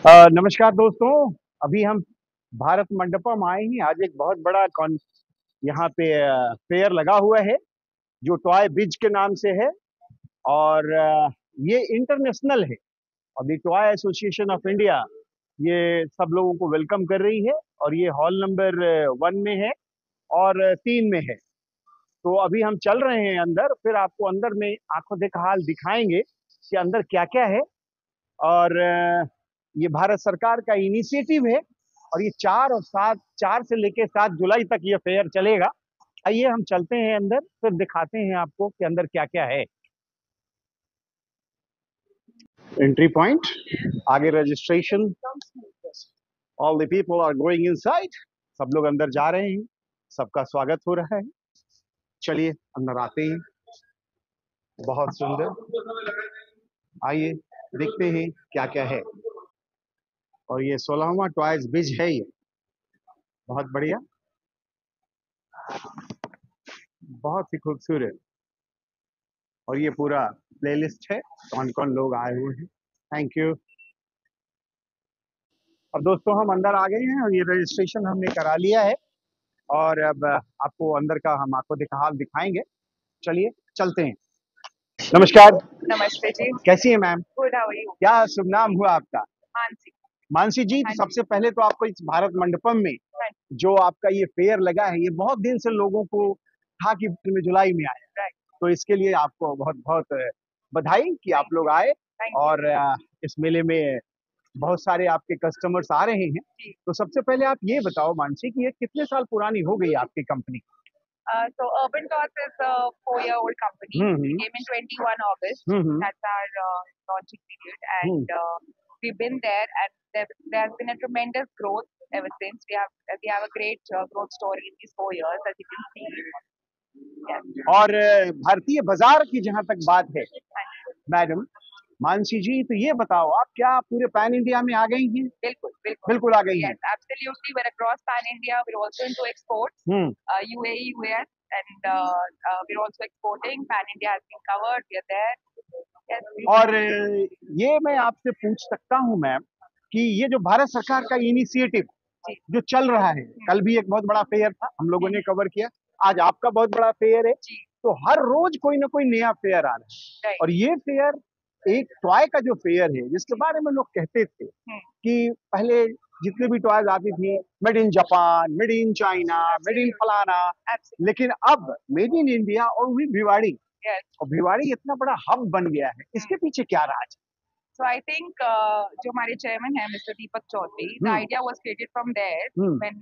नमस्कार दोस्तों। अभी हम भारत मंडपम आए हैं। आज एक बहुत बड़ा यहाँ पे फेयर लगा हुआ है जो टॉय बिज के नाम से है। और ये इंटरनेशनल है। अभी टॉय एसोसिएशन ऑफ इंडिया ये सब लोगों को वेलकम कर रही है। और ये हॉल नंबर 1 में है और 3 में है। तो अभी हम चल रहे हैं अंदर, फिर आपको अंदर में आंखों देखा हाल दिखाएंगे कि अंदर क्या क्या है। और ये भारत सरकार का इनिशिएटिव है। और ये 4 से लेके 7 जुलाई तक ये फेयर चलेगा। आइए हम चलते हैं अंदर, फिर दिखाते हैं आपको कि अंदर क्या क्या है। एंट्री पॉइंट, आगे registration. All the people are going inside. सब लोग अंदर जा रहे हैं, सबका स्वागत हो रहा है। चलिए अंदर आते हैं। बहुत सुंदर, आइए देखते हैं क्या क्या है। और ये 16वां टॉयज बिज है। ये बहुत बढ़िया, बहुत ही खूबसूरत। और ये पूरा प्लेलिस्ट है, कौन कौन लोग आए हुए हैं। Thank you. अब दोस्तों हम अंदर आ गए हैं और ये रजिस्ट्रेशन हमने करा लिया है। और अब आपको अंदर का हम आंखों देखा हाल दिखाएंगे। चलिए चलते हैं। नमस्कार। नमस्ते जी। कैसी है ma'am? Good, how are you? क्या शुभ नाम हुआ आपका? मानसी। मानसी जी, हाँ जी। सबसे पहले तो आपको इस भारत मंडपम में हाँ जो आपका ये फेयर लगा है, ये बहुत दिन से लोगों को था कि में जुलाई में आए। राइट। तो इसके लिए आपको बहुत बहुत बधाई कि आप लोग आए। थैंक और इस मेले में बहुत सारे आपके कस्टमर्स आ रहे हैं। यू। तो सबसे पहले आप ये बताओ मानसी कि ये कितने साल पुरानी हो गई आपकी company? So Urban Toys is a 4-year-old company. Hmm, We came in 21 August. Hmm, That's our launching period, and we've been there, and there has been a tremendous growth ever since. We have a great growth story in these 4 years, as you can see. Yes. और भारतीय बाजार की जहां तक बात है madam Mansi जी, तो ये बताओ आप क्या पूरे पैन इंडिया में आ गई हैं? बिल्कुल बिल्कुल बिल्कुल आ गई हैं। Yes, absolutely. We're across pan India. We're also into exports. Hmm. UAE, US, and we're also exporting. Pan India has been covered. We're there. Yes. और ये मैं आपसे पूछ सकता हूँ मैम कि ये जो भारत सरकार का इनिशिएटिव जी। जो चल रहा है, कल भी एक बहुत बड़ा फेयर था, हम लोगों ने कवर किया। आज आपका बहुत बड़ा फेयर है। जी। तो हर रोज कोई ना कोई नया फेयर आ रहा है। Right. और ये फेयर एक टॉय का जो फेयर है, जिसके बारे में लोग कहते थे कि पहले जितने भी टॉयज आती थी, made in Japan, made in China, made in फलाना, Absolutely. लेकिन अब मेड इन इंडिया और भी भिवाड़ी। Yes. और भिवाड़ी इतना बड़ा हब बन गया है, इसके पीछे क्या राज? So I think जो हमारे chairman है Mr. Deepak Chaudhary, the idea was created from there when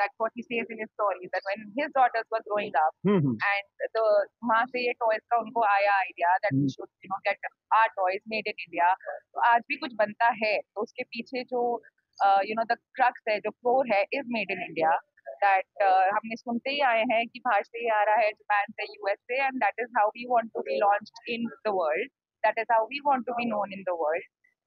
that's what he says in his story, that when his daughters were growing up and वहाँ से ये toys का उनको आया idea that we should get our toys made in India. तो आज भी कुछ बनता है तो उसके पीछे जो the crux है, जो core है, is made in India. That हमने सुनते ही आए हैं कि बाहर से ही आ रहा है, जापान से, USA, and that is how we want to be launched in the world. That is how we want to be known in the world.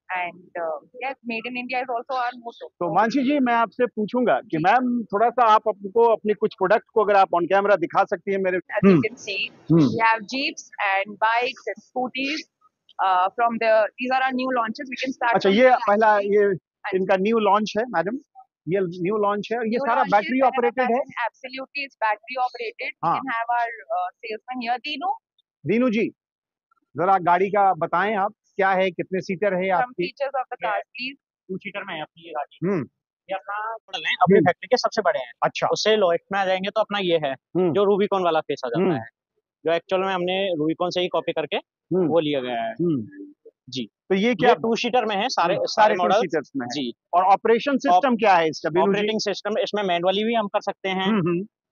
And yes, made in India is also our motto. तो मानसी जी, मैं आपसे पूछूंगा कि ma'am थोड़ा सा आप आपको अपने कुछ प्रोडक्ट को अगर आप ऑन कैमरा दिखा सकती हैं मेरे। As you can see, we have jeeps and bikes and scooties. These are our new launches. We can start. अच्छा, ये पहला ये इनका न्यू लॉन्च है मैडम, ये न्यू लॉन्च है और ये सारा बैटरी ऑपरेटेड है? Absolutely, it's battery operated. We can have our salesman here, Dinu. Dinu ji, जरा गाड़ी का बताएं आप, क्या है, कितने सीटर है Some आपकी? features of the car, please. 2 seater में है अपनी ये गाड़ी। ये अपना मॉडल है, अपनी हम्म। फैक्ट्री के सबसे बड़े हैं। अच्छा। उससे लोएस्ट में आ जाएंगे तो अपना ये है जो रूबिकॉन वाला फेस आ जाता है, जो एक्चुअल में हमने रूबिकॉन से ही कॉपी करके वो लिया गया है। जी। तो ये क्या 2 सीटर में है सारे सारे मॉडल सीटर्स में है? जी। और ऑपरेशन सिस्टम क्या है इसका? ऑपरेटिंग सिस्टम इसमें मैनुअली भी हम कर सकते हैं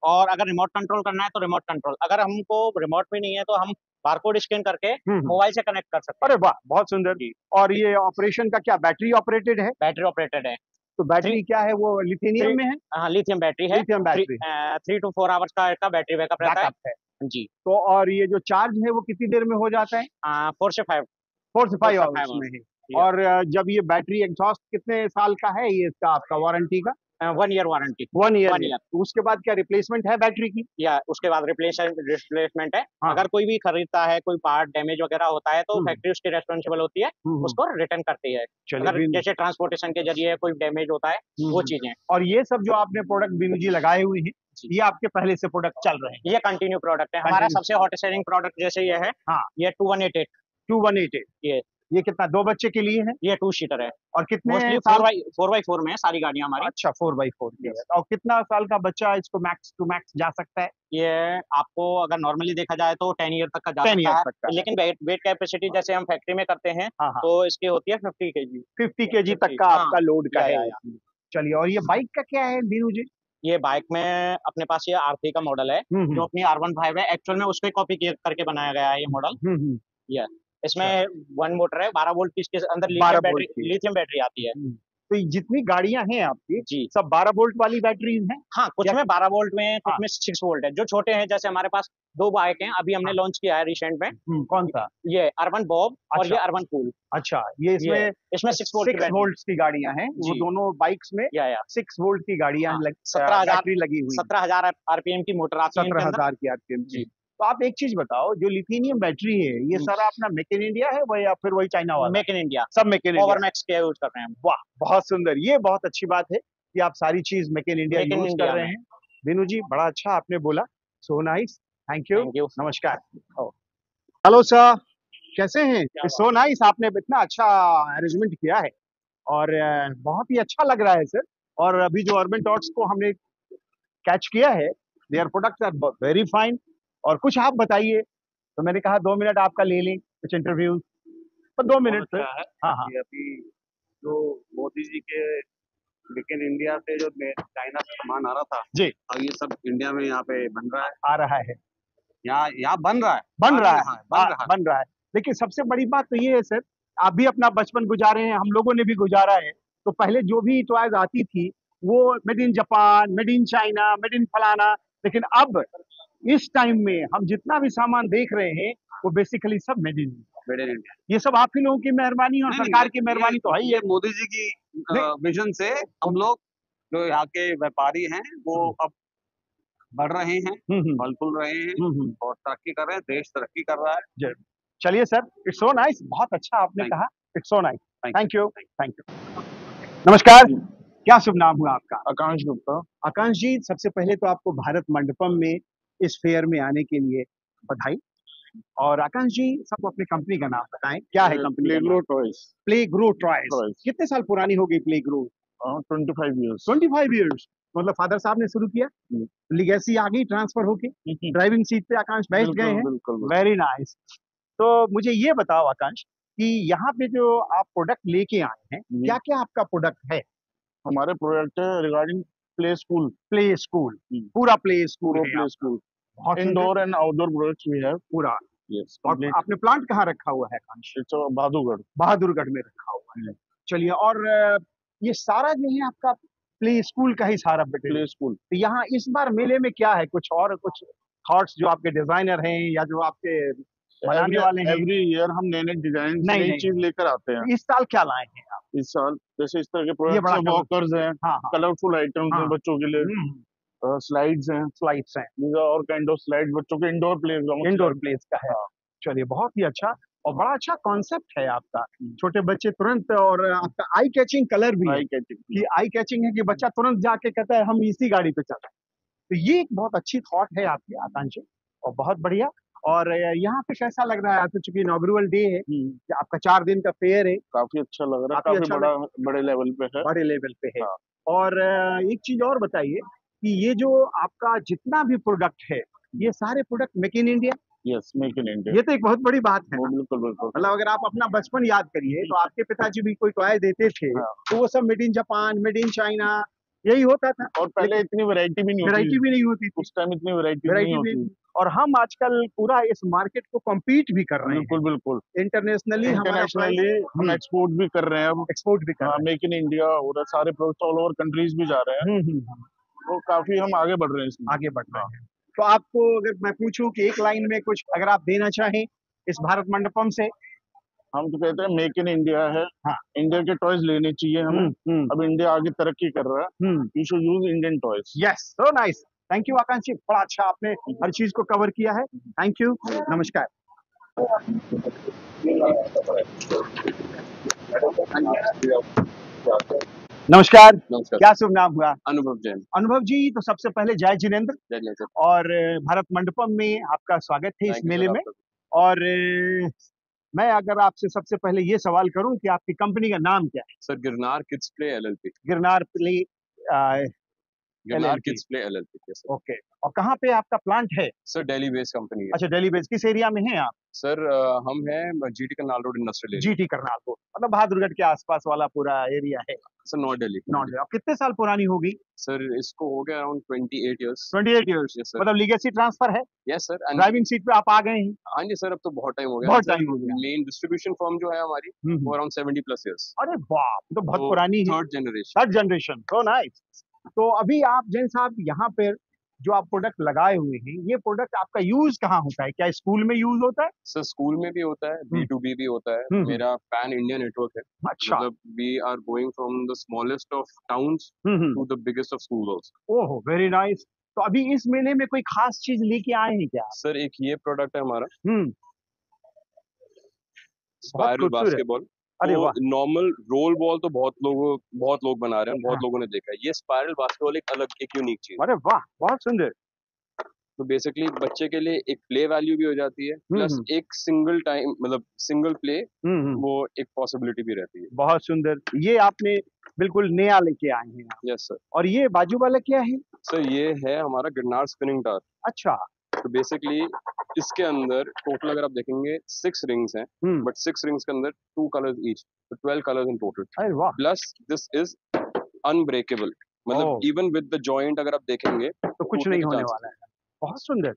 और अगर रिमोट कंट्रोल करना है तो रिमोट कंट्रोल, अगर हमको रिमोट भी नहीं है तो हम बारकोड स्कैन करके मोबाइल से कनेक्ट कर सकते हैं। अरे वाह, बहुत सुंदर। और ये ऑपरेशन का क्या बैटरी ऑपरेटेड है? बैटरी ऑपरेटेड है। तो बैटरी क्या है, वो लिथियम में है? हाँ, लिथियम बैटरी है। लिथियम बैटरी 3 to 4 आवर्स का बैटरी बैकअप रहता है जी। तो और ये जो चार्ज है वो कितनी देर में हो जाता है? 4 से 5 आवर्स में है। और जब ये बैटरी एग्जॉस्ट कितने साल का है ये इसका आपका वारंटी का? 1 ईयर वारंटी। 1 ईयर। 1 ईयर। उसके बाद क्या रिप्लेसमेंट है बैटरी की? या उसके बाद रिप्लेसमेंट है। हाँ। अगर कोई भी खरीदता है, कोई पार्ट डैमेज वगैरह होता है तो फैक्ट्री उसकी रेस्पॉन्सिबल होती है, उसको रिटर्न करती है। अगर जैसे ट्रांसपोर्टेशन के जरिए कोई डैमेज होता है वो चीजें। और ये सब जो आपने प्रोडक्ट बीनू जी लगाए हुए हैं, ये आपके पहले से प्रोडक्ट चल रहे हैं? ये कंटिन्यू प्रोडक्ट है हमारा। सबसे हॉट सेलिंग प्रोडक्ट जैसे ये है। हाँ। ये 2188। 2188। ये कितना, 2 बच्चे के लिए है? ये 2 सीटर है। और कितने मोस्टली साल? 4x4 में है सारी गाड़ियां हमारी। अच्छा, 4x4 की है। और कितना साल का बच्चा इसको मैक्स टू मैक्स जा सकता है? ये आपको अगर नॉर्मली देखा जाए तो 10 ईयर तक का जा सकता है। लेकिन वेट कैपेसिटी जैसे हम फैक्ट्री में करते हैं तो इसकी होती है 50 केजी। 50 केजी तक का आपका लोड का है। चलिए, और ये बाइक का क्या है बीनू जी? ये बाइक में अपने पास ये R3 का मॉडल है जो अपनी R15 है। एक्चुअल में उसको कॉपी करके बनाया गया है ये मॉडल। ये इसमें 1 मोटर है, 12 वोल्ट की इसके अंदर लिथियम बैटरी आती है। तो जितनी गाड़ियां हैं आपकी जी सब 12 वोल्ट वाली बैटरीज हैं? हाँ, कुछ में 12 वोल्ट में, कुछ में 6 वोल्ट है। जो छोटे हैं, जैसे हमारे पास 2 बाइक हैं, अभी हमने लॉन्च किया है रिसेंट में। कौन सा? ये अर्बन बॉब और ये अर्बन कूल। अच्छा, ये इसमें 6 वोल्ट की गाड़ियां हैं। वो दोनों बाइक्स में 6 वोल्ट की गाड़ियां 17,000 लगी हुई। 17,000 आरपीएम की मोटर आती है। 17,000 की आरपीएम जी। तो आप एक चीज बताओ, जो लिथियम बैटरी है ये सारा अपना मेक इन इंडिया है वो, या फिर वही चाइना वाला? Make in India. सब मेक इन इंडिया। पावरमैक्स के यूज कर रहे हैं। वाह, बहुत सुंदर। ये बहुत अच्छी बात है कि आप सारी चीज मेक इन इंडिया यूज कर रहे हैं। बीनू जी, बड़ा अच्छा आपने बोला। सो नाइस, थैंक यू, नमस्कार। हेलो सर, कैसे हैं? सो नाइस, आपने इतना अच्छा अरेंजमेंट किया है और बहुत ही अच्छा लग रहा है सर। और अभी जो अर्बन टॉक्स को हमने कैच किया है, their products are very fine. और कुछ आप बताइए। तो मैंने कहा 2 मिनट आपका ले लें, कुछ इंटरव्यू पर 2 मिनट सर। हाँ हाँ। अभी जो मोदी जी के मेक इन इंडिया से जो चाइना से सामान आ रहा था जी, और ये सब इंडिया में यहाँ पे बन रहा है, आ रहा है। यहाँ बन रहा है, बन रहा है। लेकिन सबसे बड़ी बात तो ये है सर, आप भी अपना बचपन गुजारे हैं, हम लोगों ने भी गुजारा है। तो पहले जो भी टॉयज आती थी वो made in Japan, made in China, made in फलाना। लेकिन अब इस टाइम में हम जितना भी सामान देख रहे हैं वो बेसिकली सब मेड इन इंडिया। ये सब आप ही लोगों की मेहरबानी और सरकार की मेहरबानी तो है ही है। मोदी जी की विजन से हम लोग जो यहाँ के व्यापारी हैं वो अब बढ़ रहे हैं, फल फूल रहे हैं और तरक्की कर रहे हैं। देश तरक्की कर रहा है। चलिए सर, इट्स सो नाइस, बहुत अच्छा आपने कहा। It's so nice, thank you, thank you. नमस्कार, क्या शुभ नाम हुआ आपका? आकांक्ष गुप्ता। आकांक्ष जी, सबसे पहले तो आपको भारत मंडपम में इस फेयर में आने के लिए बधाई। और आकांक्ष जी, सबको अपनी कंपनी का नाम बताएं, क्या है company? Play grow toys. Play grow toys. कितने साल पुरानी हो गई प्ले ग्रो? 25 ईयर्स। 25 ईयर्स। मतलब फादर साहब ने शुरू किया, लीगेसी आ गई ट्रांसफर होके, ड्राइविंग सीट पे आकांक्ष बैठ गए हैं। Very nice. तो मुझे ये बताओ आकांक्ष कि यहाँ पे जो आप प्रोडक्ट लेके आए हैं, क्या क्या आपका प्रोडक्ट है? हमारे प्रोडक्ट है regarding play school. Play school, पूरा play school. Play school, indoor and outdoor products भी है पूरा। यस। और आपने प्लांट कहाँ रखा हुआ है आकांक्ष? बहादुरगढ़ में रखा हुआ है। चलिए, और ये सारा जो है आपका प्ले स्कूल का ही सारा प्ले स्कूल। तो यहाँ इस बार मेले में क्या है, कुछ और कुछ थॉट्स जो आपके डिजाइनर हैं या जो आपके बनाने वाले हैं? एवरी ईयर हम नए डिजाइन नई चीज लेकर आते हैं। इस साल क्या लाए हैं आप? इस साल जैसे इस तरह के प्रोडक्ट्स हैं, वॉकर्स हैं, कलरफुल आइटम्स हैं बच्चों के लिए, स्लाइड्स हैं और काइंड ऑफ स्लाइड बच्चों के इंडोर प्लेस का है। चलिए, बहुत ही अच्छा और बड़ा अच्छा कॉन्सेप्ट है आपका। छोटे बच्चे तुरंत, और आपका आई कैचिंग कलर भी है। आई कैचिंग है कि बच्चा तुरंत जाके कहता है हम इसी गाड़ी पे चल रहे हैं। तो ये एक बहुत अच्छी थॉट है आपकी आकांक्ष, और बहुत बढ़िया। और यहाँ पे कैसा लग रहा है? तो चूंकि इनॉग्रेबल डे है, आपका 4 दिन का फेयर है, काफी अच्छा लग रहा है, काफी बड़े लेवल पे है। और एक चीज और बताइए कि ये जो आपका जितना भी प्रोडक्ट है, ये सारे product make in India? Yes, make in India. ये तो एक बहुत बड़ी बात है। बिल्कुल बिल्कुल। मतलब अगर आप अपना बचपन याद करिए तो आपके पिताजी भी कोई टॉय देते थे तो वो सब made in Japan, made in China, यही होता था। और पहले इतनी वैरायटी भी नहीं होती थी। उस टाइम इतनी वैरायटी नहीं होती। और हम आजकल पूरा इस मार्केट को कम्पीट भी कर रहे हैं। बिल्कुल। इंटरनेशनली हम एक्सपोर्ट भी कर रहे हैं। अब एक्सपोर्ट भी कर रहे हैं। मेक इन इंडिया और सारे प्रोडक्ट्स ऑल ओवर कंट्रीज भी जा रहे हैं। तो काफी हम आगे बढ़ रहे हैं इसमें। आगे बढ़ रहे हैं। तो आपको अगर मैं पूछूं कि एक लाइन में कुछ अगर आप देना चाहें इस भारत मंडपम से? हम तो कहते हैं मेक इन इंडिया है। हाँ। इंडिया के टॉयज लेने चाहिए हमें। अब इंडिया आगे तरक्की कर रहा है, you should use Indian toys. Yes, so nice. Thank you आकांक्षी, बड़ा अच्छा आपने हर चीज को कवर किया है। थैंक यू, नमस्कार। नमस्कार। नमस्कार। क्या शुभ नाम हुआ? अनुभव जैन। अनुभव जी, तो सबसे पहले जय जिनेंद्र। जय जय सर। और भारत मंडपम में आपका स्वागत है इस मेले में। और मैं अगर आपसे सबसे पहले ये सवाल करूं कि आपकी कंपनी का नाम क्या है? Sir Girnar kids play LLP. Girnar play Girnar kids play LLP. Okay, और कहाँ पे आपका प्लांट है? सर दिल्ली बेस्ड कंपनी है। अच्छा, दिल्ली बेस्ड। किस एरिया में हैं आप? सर हम हैं GT Karnal road industrial area. GT Karnal road मतलब बहादुरगढ़ के आसपास वाला पूरा एरिया है। Sir north Delhi. North Delhi. कितने साल पुरानी होगी? सर इसको हो गया around 28 years. 28 years. Yes sir. मतलब लीगेसी ट्रांसफर है? Yes sir. ड्राइविंग सीट पे आप आ गए हैं? हाँ जी सर, अब तो बहुत टाइम हो गया। बहुत टाइम हो गया। मेन डिस्ट्रीब्यूशन फर्म जो है हमारी वो अराउंड 70+ इयर्स। अरे बाप, तो बहुत पुरानी है। Third generation. Third generation, so nice. तो अभी आप जैन साहब यहाँ पे जो आप प्रोडक्ट लगाए हुए हैं, ये प्रोडक्ट आपका यूज कहाँ होता है? क्या स्कूल में यूज होता है? सर स्कूल में भी होता है, B2B भी होता है। मेरा पैन इंडिया नेटवर्क है। अच्छा। मतलब we are going from the smallest of towns to the biggest of school also. Oh, very nice. तो अभी इस मेले में कोई खास चीज लेके आए हैं क्या? सर एक ये प्रोडक्ट है हमारा, स्पाइरल बास्केटबॉल। अरे वाह। नॉर्मल रोल बॉल तो बहुत लोग बना रहे हैं, बहुत लोगों ने देखा है। ये स्पाइरल बास्केटबॉल एक अलग, एक यूनिक चीज। अरे वाह, बहुत सुंदर। तो बेसिकली बच्चे के लिए एक प्ले वैल्यू भी हो जाती है, प्लस एक सिंगल टाइम मतलब सिंगल प्ले वो एक पॉसिबिलिटी भी रहती है। बहुत सुंदर। ये आपने बिल्कुल नया लेके आए हैं। Yes sir. और ये बाजू वाला क्या है? सर ये है हमारा गिरनार स्पिनिंग टावर। अच्छा। तो बेसिकली इसके अंदर टोटल अगर आप देखेंगे 6 रिंग्स हैं, बट 6 रिंग्स के अंदर 2 कलर्स ईच, तो 12 कलर्स इन टोटल। अरे वाह। प्लस दिस इज अनब्रेकेबल, मतलब इवन विद द जॉइंट अगर आप देखेंगे तो कुछ नहीं होने वाला है। बहुत सुंदर,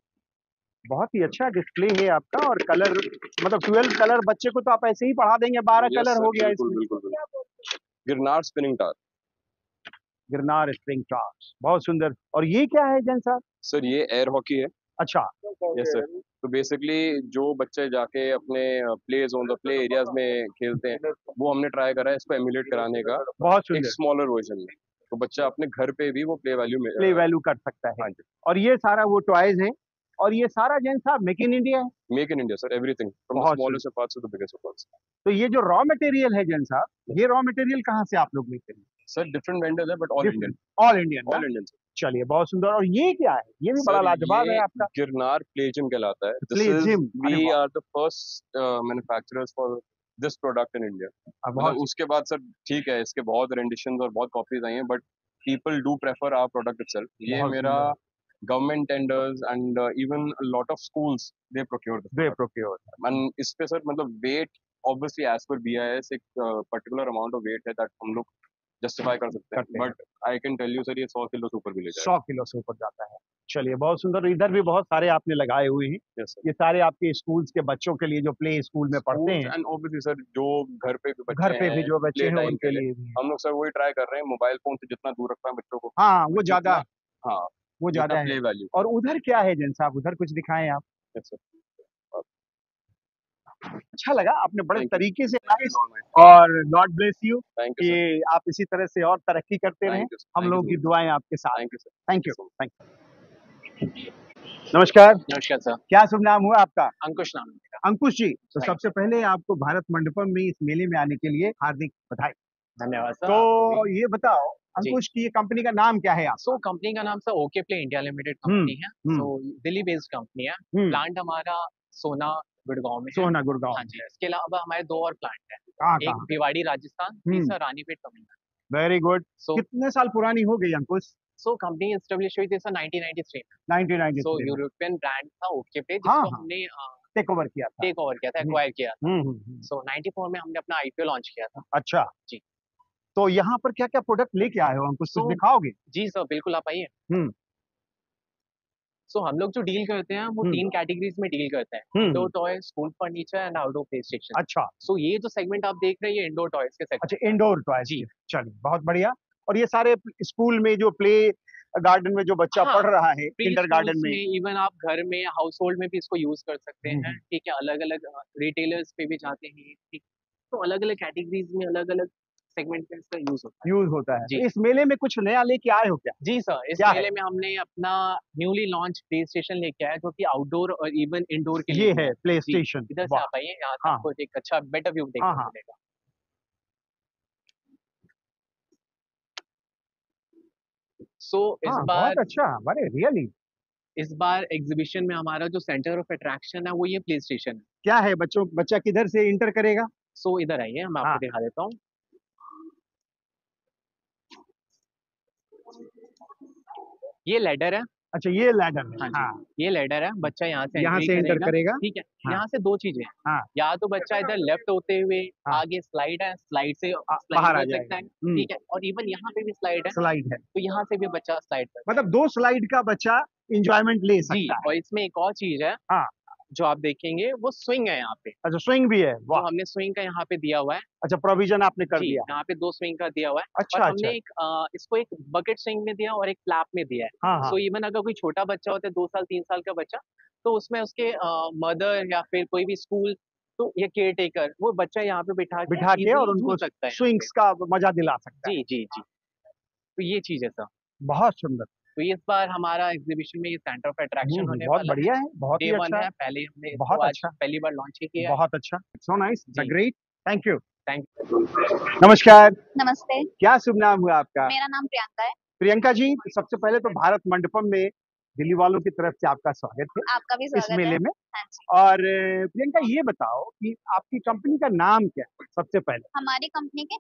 बहुत ही अच्छा डिस्प्ले है आपका। और कलर मतलब 12 कलर, बच्चे को तो आप ऐसे ही पढ़ा देंगे। 12 कलर हो गया इसमें। बिल्कुल। Girnar spinning tower. Girnar spring towers, बहुत सुंदर। और ये क्या है जैन साहब? सर ये एयर हॉकी है। अच्छा। Yes sir. तो बेसिकली जो बच्चे जाके अपने play zone the play areas में खेलते हैं, वो हमने ट्राई करा है इसको एमुलेट कराने का बहुत एक स्मॉलर वर्जन में। तो बच्चा अपने घर पे भी वो प्ले वैल्यू कर सकता है। हाँ जी। और ये सारा वो टॉयज है, और ये सारा जैन साहब मेक इन इंडिया है? Make in India sir, everything from the smallest parts to the biggest parts. तो ये जो रॉ मटेरियल है जैन साहब, ये रॉ मटेरियल कहाँ से आप लोग लेते हैं? सर डिफरेंट वेंडर्स है, but all Indian. All Indian. All Indian. चलिए, बहुत सुंदर। और ये क्या है? ये भी बड़ा लाजवाब है आपका। गिरनार प्लेजिम कहलाता है। Play gym. We are the first manufacturers for this product in India. मतलब उसके बाद सर ठीक है, इसके बहुत रेंडिशंस और बहुत कॉपीज आई हैं, but people do prefer our product itself. ये मेरा government tenders and even lot of schools they procure. And इस पे सर मतलब weight obviously as per BIS एक पर्टिकुलर अमाउंट ऑफ वेट है दैट हम लोग जस्टिफाई कर सकते हैं, but I can tell you sir ये 100 किलो से ऊपर भी ले जाएगा। 100 किलो से ऊपर जाता है। चलिए, बहुत सुंदर। इधर भी बहुत सारे आपने लगाए हुए हैं। yes, ये सारे आपके स्कूल्स के बच्चों के लिए जो प्ले स्कूल में पढ़ते हैं। एंड ऑब्वियसली सर जो घर पे भी जो बच्चे हैं उनके लिए भी हम लोग सर वही ट्राई कर रहे हैं, मोबाइल फोन से जितना दूर रख पाए बच्चों को। हाँ, वो ज्यादा। हाँ, वो ज्यादा है। Play value. और उधर क्या है जैन साहब? उधर कुछ दिखाएं आप। yes, sir. अच्छा लगा, आपने बड़े तरीके से। और गॉड ब्लेस यू कि आप इसी तरह से और तरक्की करते रहें। हम लोगों की दुआएं आपके साथ। Thank you. नमस्कार। नमस्कार सर। क्या शुभ नाम हुआ आपका? अंकुश नाम है। अंकुश जी, तो सबसे पहले आपको भारत मंडपम में इस मेले में आने के लिए हार्दिक बधाई। धन्यवाद सर। तो ये बताओ अंकुश की ये कंपनी का नाम क्या है? सो कंपनी का नाम sir okay play India limited company है। सो दिल्ली बेस्ड कंपनी है। प्लांट हमारा सोना गुड़गांव में है। सोना गुड़गांव। हाँ जी। इसके अलावा हमारे 2 और प्लांट है। एक भिवाड़ी राजस्थान, तीसरा रानीपेट तमिलनाडु। Very good. कितने साल पुरानी हो गई अंकुश? सो कंपनी एस्टेब्लिश हुई थी सर 1993 में। 1993। सो यूरोपियन ब्रांड था ओके प्ले, जिसको हमने टेक ओवर किया था, एक्वायर किया था। सो 94 में हमने अपना IPO लॉन्च किया था। अच्छा जी। तो यहाँ पर क्या क्या प्रोडक्ट लेके आए हो अंकुश? कुछ दिखाओगे? जी सर, बिल्कुल, आप आइए। सो हम लोग जो डील करते हैं वो 3 कैटेगरीज में डील करते हैं। Indoor toy, school furniture and outdoor play station. अच्छा। सो ये जो सेगमेंट आप देख रहे हैं ये इंडोर टॉयज के सेगमेंट। अच्छा, इंडोर टॉयज। जी। चलिए, बहुत बढ़िया। और ये सारे स्कूल में जो प्ले गार्डन में जो बच्चा पढ़ रहा है, किंडरगार्टन में, इवन आप घर में हाउस होल्ड में भी इसको यूज कर सकते हैं। ठीक है, अलग अलग रिटेलर्स पे भी जाते हैं, ठीक, तो अलग अलग कैटेगरीज में अलग अलग सेगमेंट में इसका यूज होता है। तो इस मेले में कुछ नया लेके आए हो क्या? जी सर, इस मेले में हमने अपना न्यूली लॉन्च प्ले स्टेशन लेके आया, जो कि आउटडोर और इवन इंडोर के लिए ये है प्ले स्टेशन। इधर से आप आइए, यहाँ से आपको एक अच्छा बेटर व्यू देखने को मिलेगा। इस बार बहुत अच्छा, अरे रियली इस बार एग्जीबिशन में हमारा जो सेंटर ऑफ अट्रैक्शन है वो ये प्ले स्टेशन है। क्या है, बच्चा किधर से इंटर करेगा? इधर आइए, मैं आपको दिखा देता हूँ। ये लैडर है। अच्छा, ये लैडर है। हाँ, ये लैडर है। बच्चा यहाँ से एंटर करेगा। ठीक है, यहाँ से दो चीजें हैं। या तो बच्चा इधर लेफ्ट होते हुए आगे स्लाइड है, स्लाइड से बाहर आ सकता है। ठीक है, और इवन यहाँ पे भी स्लाइड है, तो यहाँ से भी बच्चा स्लाइड कर, मतलब 2 स्लाइड का बच्चा इंजॉयमेंट ले सकता है। और इसमें एक और चीज है जो आप देखेंगे, वो स्विंग है यहाँ पे। अच्छा, स्विंग भी है। तो हमने स्विंग का यहाँ पे दिया हुआ है। अच्छा, प्रोविजन आपने कर दिया। यहाँ पे 2 स्विंग का दिया हुआ है। अच्छा, और हमने इसको एक बकेट स्विंग में दिया और एक फ्लैप में दिया है। सो इवन अगर कोई छोटा बच्चा होता है, 2 साल 3 साल का बच्चा, तो उसमें उसके मदर या फिर कोई भी स्कूल तो ये केयर टेकर वो बच्चा यहाँ पे बिठा के और उनको सकता है, स्विंग्स का मजा दिला सकता है। जी जी जी, तो ये चीज है सर। बहुत सुंदर। तो इस बार हमारा एग्जीबिशन में ये सेंटर ऑफ अट्रैक्शन होने बहुत बढ़िया है, बहुत ही अच्छा है। पहले हमने बहुत अच्छा, पहली बार लॉन्च किया है। बहुत अच्छा, so nice, great, thank you. Thank you. नमस्कार। नमस्ते। क्या शुभ नाम हुआ आपका? मेरा नाम प्रियंका है। प्रियंका जी, सबसे पहले तो भारत मंडपम में दिल्ली वालों की तरफ से आपका स्वागत है। आपका भी स्वागत इस मेले है। में। और प्रियंका, ये बताओ कि आपकी कंपनी का नाम क्या है सबसे पहले? हमारी कंपनी के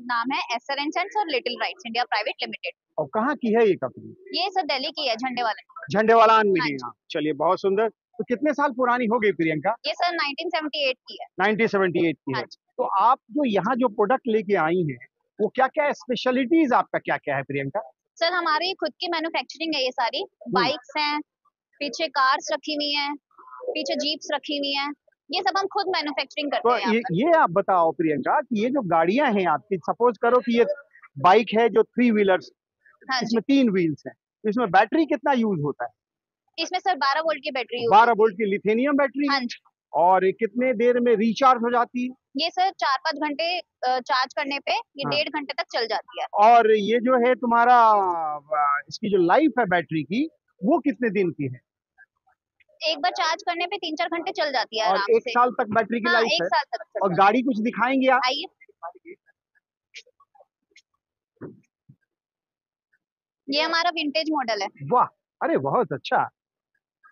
नाम है एसर एंड सन्स और little rights India private limited. और कहाँ की है ये कंपनी? ये सर दिल्ली की है, झंडेवाला। झंडेवालान में है। चलिए, बहुत सुंदर। तो कितने साल पुरानी हो गई प्रियंका? ये सर 1978 की है। 1978 की है। तो आप जो यहाँ जो प्रोडक्ट लेके आई हैं, वो क्या क्या स्पेशलिटीज आपका क्या क्या है प्रियंका? सर हमारी खुद की मैन्युफैक्चरिंग है। ये सारी बाइक्स हैं, पीछे कार्स रखी हुई हैं, पीछे जीप्स रखी हुई हैं, ये सब हम खुद मैन्युफैक्चरिंग करते हैं। ये आप बताओ प्रियंका कि ये जो गाड़ियां हैं आपकी, सपोज करो कि ये बाइक है जो 3 व्हीलर्स, इसमें 3 व्हील्स हैं, इसमें बैटरी कितना यूज होता है? इसमें सर 12 वोल्ट की बैटरी 12 वोल्ट की लिथियम बैटरी। हाँ जी। और कितने देर में रिचार्ज हो जाती है? ये सर 4-5 घंटे चार्ज करने पे ये 1.5 घंटे तक चल जाती है। और ये जो है तुम्हारा इसकी जो लाइफ है बैटरी की, वो कितने दिन की है? एक बार चार्ज करने पे 3-4 घंटे चल जाती है। और आराम 1 साल तक बैटरी की लाइफ है। 1 साल तक। और गाड़ी कुछ दिखाएंगे आप? आइए। ये हमारा विंटेज मॉडल है। वाह, अरे बहुत अच्छा।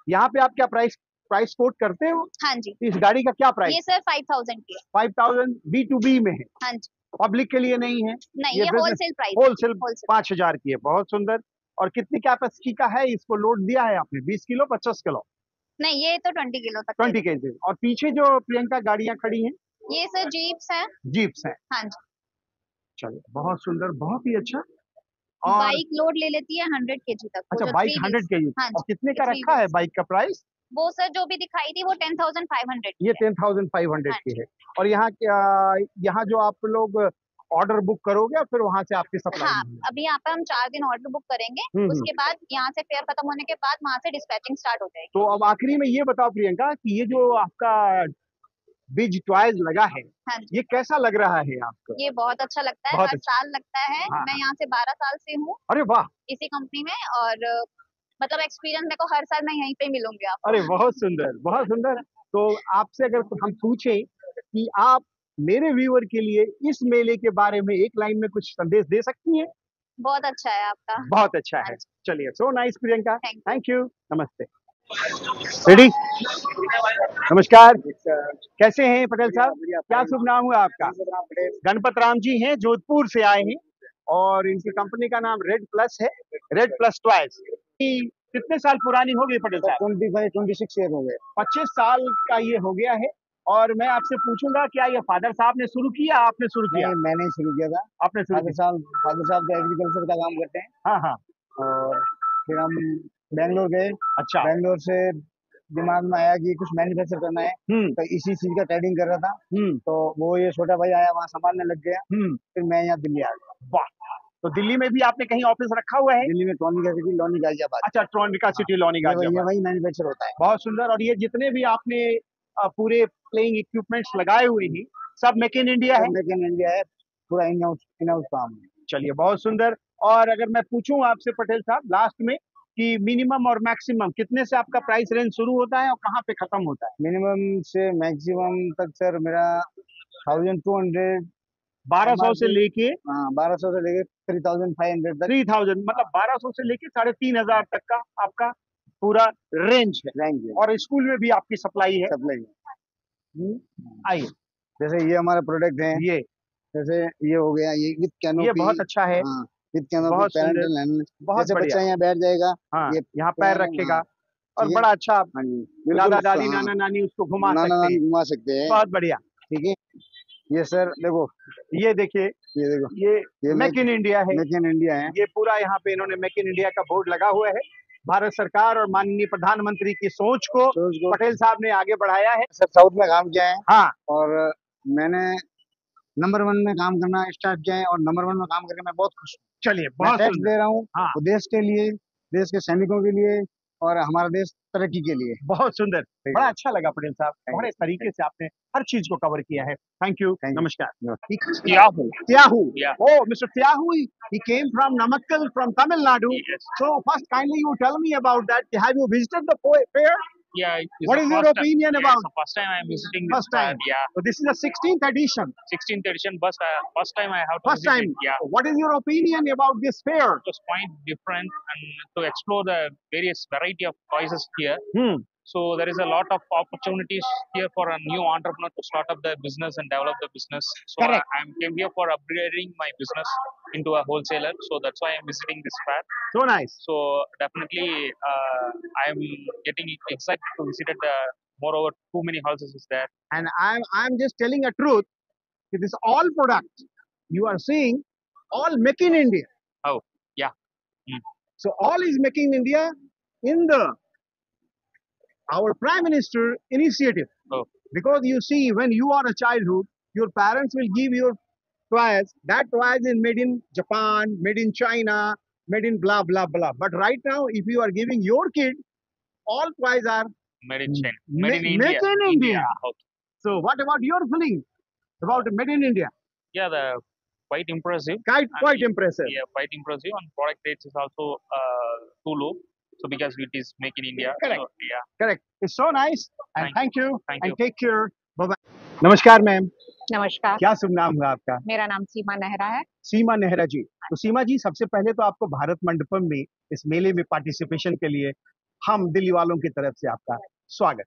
यहाँ पे आप क्या प्राइस कोट करते हो? हाँ जी। इस गाड़ी का क्या प्राइस? ये सर 5000 की है। 5000 B2B में है? हाँ जी। पब्लिक के लिए नहीं है? नहीं, ये होलसेल प्राइस। होलसेल 5000 की है। बहुत सुंदर। और कितनी कैपेसिटी का है? इसको लोड दिया है आपने 20 किलो 50 किलो? नहीं, ये तो 20 किलो तक। 20 केजी। और पीछे जो प्रियंका गाड़ियां खड़ी हैं, ये सर जीप्स हैं। जीप्स हैं। हाँ जी। चलिए, बहुत सुंदर, बहुत ही अच्छा। और बाइक लोड ले लेती है 100 केजी तक। अच्छा, बाइक 100 केजी। हाँ, और कितने का रखा है बाइक का प्राइस? वो सर जो भी दिखाई थी वो 10,500। ये 10,500 की है। और यहाँ जो आप लोग ऑर्डर बुक करोगे और फिर वहाँ से आपकी सप्लाई? हाँ, अभी यहाँ पे हम 4 दिन ऑर्डर बुक करेंगे। उसके बाद यहाँ से फेयर खत्म होने के बाद वहाँ से डिस्पैचिंग स्टार्ट हो जाएगी। तो अब आखिरी में ये बताओ प्रियंका कि ये जो आपका बिज टॉयज लगा है, ये कैसा लग रहा है आपको? ये बहुत अच्छा लगता है, हर साल लगता है। मैं यहाँ से 12 साल से हूँ। अरे वाह। इसी कंपनी में। और मतलब एक्सपीरियंस देखो, हर साल मैं यहीं पे मिलूंगी आपको। अरे बहुत सुंदर, बहुत सुंदर। तो आपसे अगर हम पूछें कि आप मेरे व्यूअर के लिए इस मेले के बारे में एक लाइन में कुछ संदेश दे सकती हैं? बहुत अच्छा है आपका। बहुत अच्छा है। चलिए, so nice Priyanka, thank you, नमस्ते। रेडी? नमस्कार, कैसे हैं पटेल साहब? क्या शुभ नाम हुआ आपका? गणपत राम जी हैं, जोधपुर से आए हैं और इनकी कंपनी का नाम रेड प्लस है, रेड प्लस टॉयज। कितने साल पुरानी हो गई पटेल साहब? 26 ईयर हो गए। 25 साल का ये हो गया है। और मैं आपसे पूछूंगा, क्या ये फादर साहब ने शुरू किया, आपने शुरू किया? नहीं, मैंने शुरू किया था। आपने शुरू किया? फादर साहब तो एग्रीकल्चर का काम करते हैं। हाँ हाँ। और फिर हम बेंगलोर गए। अच्छा। बेंगलोर से दिमाग में आया कि कुछ मैन्युफैक्चर करना है, तो इसी चीज का ट्रेडिंग कर रहा था। तो वो ये छोटा भाई आया, वहाँ संभालने लग गया। फिर मैं यहाँ दिल्ली आ गया। वाह, तो दिल्ली में भी आपने कहीं ऑफिस रखा हुआ है? दिल्ली में ट्रॉनिका सिटी, लॉनी गाजियाबाद। अच्छा, ट्रॉनिका सिटी, लॉनी गाजियाबाद, वही मैन्युफैक्चर होता है। बहुत सुंदर। और ये जितने भी आपने पूरे प्लेइंग इक्विपमेंट्स लगाए हुए हैं, सब मेक इन इंडिया है? मेक इन इंडिया है, पूरा इन हाउस काम है। चलिए, बहुत सुंदर। और अगर मैं पूछूं आपसे पटेल साहब लास्ट में कि मिनिमम और मैक्सिमम कितने से आपका प्राइस रेंज शुरू होता है और कहाँ पे खत्म होता है? मिनिमम से मैक्सिमम तक सर मेरा 1200, 1200 से लेके 1200 से लेके 3500 तक। 3000 मतलब 1200 से लेके 3500 तक का आपका पूरा रेंज है। और स्कूल में भी आपकी सप्लाई है? आइए, जैसे ये हमारा प्रोडक्ट है, ये जैसे ये हो गया, ये विद कैनोपी, ये बहुत अच्छा है। विद कैनोपी, पेरेंटल हैंडल, जैसे बच्चा यहाँ बैठ जाएगा, ये यहाँ पैर रखेगा और बड़ा अच्छा दादा दादी नाना नानी उसको घुमा सकते हैं। बहुत बढ़िया। ठीक है, ये सर देखो, ये देखिए, ये देखो, ये मेक इन इंडिया है। मेक इन इंडिया है। ये पूरा यहाँ पे इन्होंने मेक इन इंडिया का बोर्ड लगा हुआ है। भारत सरकार और माननीय प्रधानमंत्री की सोच को पटेल साहब ने आगे बढ़ाया है। सर साउथ में काम किया है। हाँ, और मैंने नंबर 1 में काम करना स्टार्ट किया है और नंबर 1 में काम करके मैं बहुत खुश हूँ। चलिए, बहुत टैक्स दे रहा हूँ देश के लिए, देश के सैनिकों के लिए और हमारा देश तरक्की के लिए। बहुत सुंदर, बड़ा अच्छा लगा पटेल साहब, बड़े तरीके से आपने हर चीज को कवर किया है। थैंक यू, नमस्कार। Tiahu. Oh, Mr. Tiahu, he came from Namakkal, from Tamil Nadu. Yes. So first, kindly you tell me about that. Have you visited the fair? Yeah. What is your opinion about? It's the first time I'm visiting this fair. Yeah. So this is the 16th edition. 16th edition, but first time I have to First visit time. it. Yeah. What is your opinion about this fair? It was quite different and to explore the various variety of choices here. So there is a lot of opportunities here for a new entrepreneur to start up their business and develop the business. So I came here for upgrading my business into a wholesaler. So that's why I'm visiting this fair. So nice. So definitely I'm getting excited to visit it. Moreover, too many houses is there. And I'm just telling a truth. It is all product you are seeing, all make in India. Oh, yeah. So all is making in India in our Prime Minister initiative. Oh. Because you see, when you are a childhood, your parents will give your toys. That toys is made in Japan, made in China, made in blah blah blah. But right now, if you are giving your kid, all toys are made in China, made in India. Made in India. Okay. So what about your feeling about made in India? Yeah, quite impressive. Quite impressive. Yeah, quite impressive. And product rates is also too low. So because it is made in India. Correct. So, yeah. Correct. It's so nice. And thank you. Thank and you. take care. Bye bye. नमस्कार ma'am. नमस्कार। क्या शुभ नाम हुआ आपका? मेरा नाम सीमा नेहरा है। सीमा नेहरा जी। तो सीमा जी, सबसे पहले तो आपको भारत मंडपम में इस मेले में पार्टिसिपेशन के लिए हम दिल्ली वालों की तरफ से आपका स्वागत।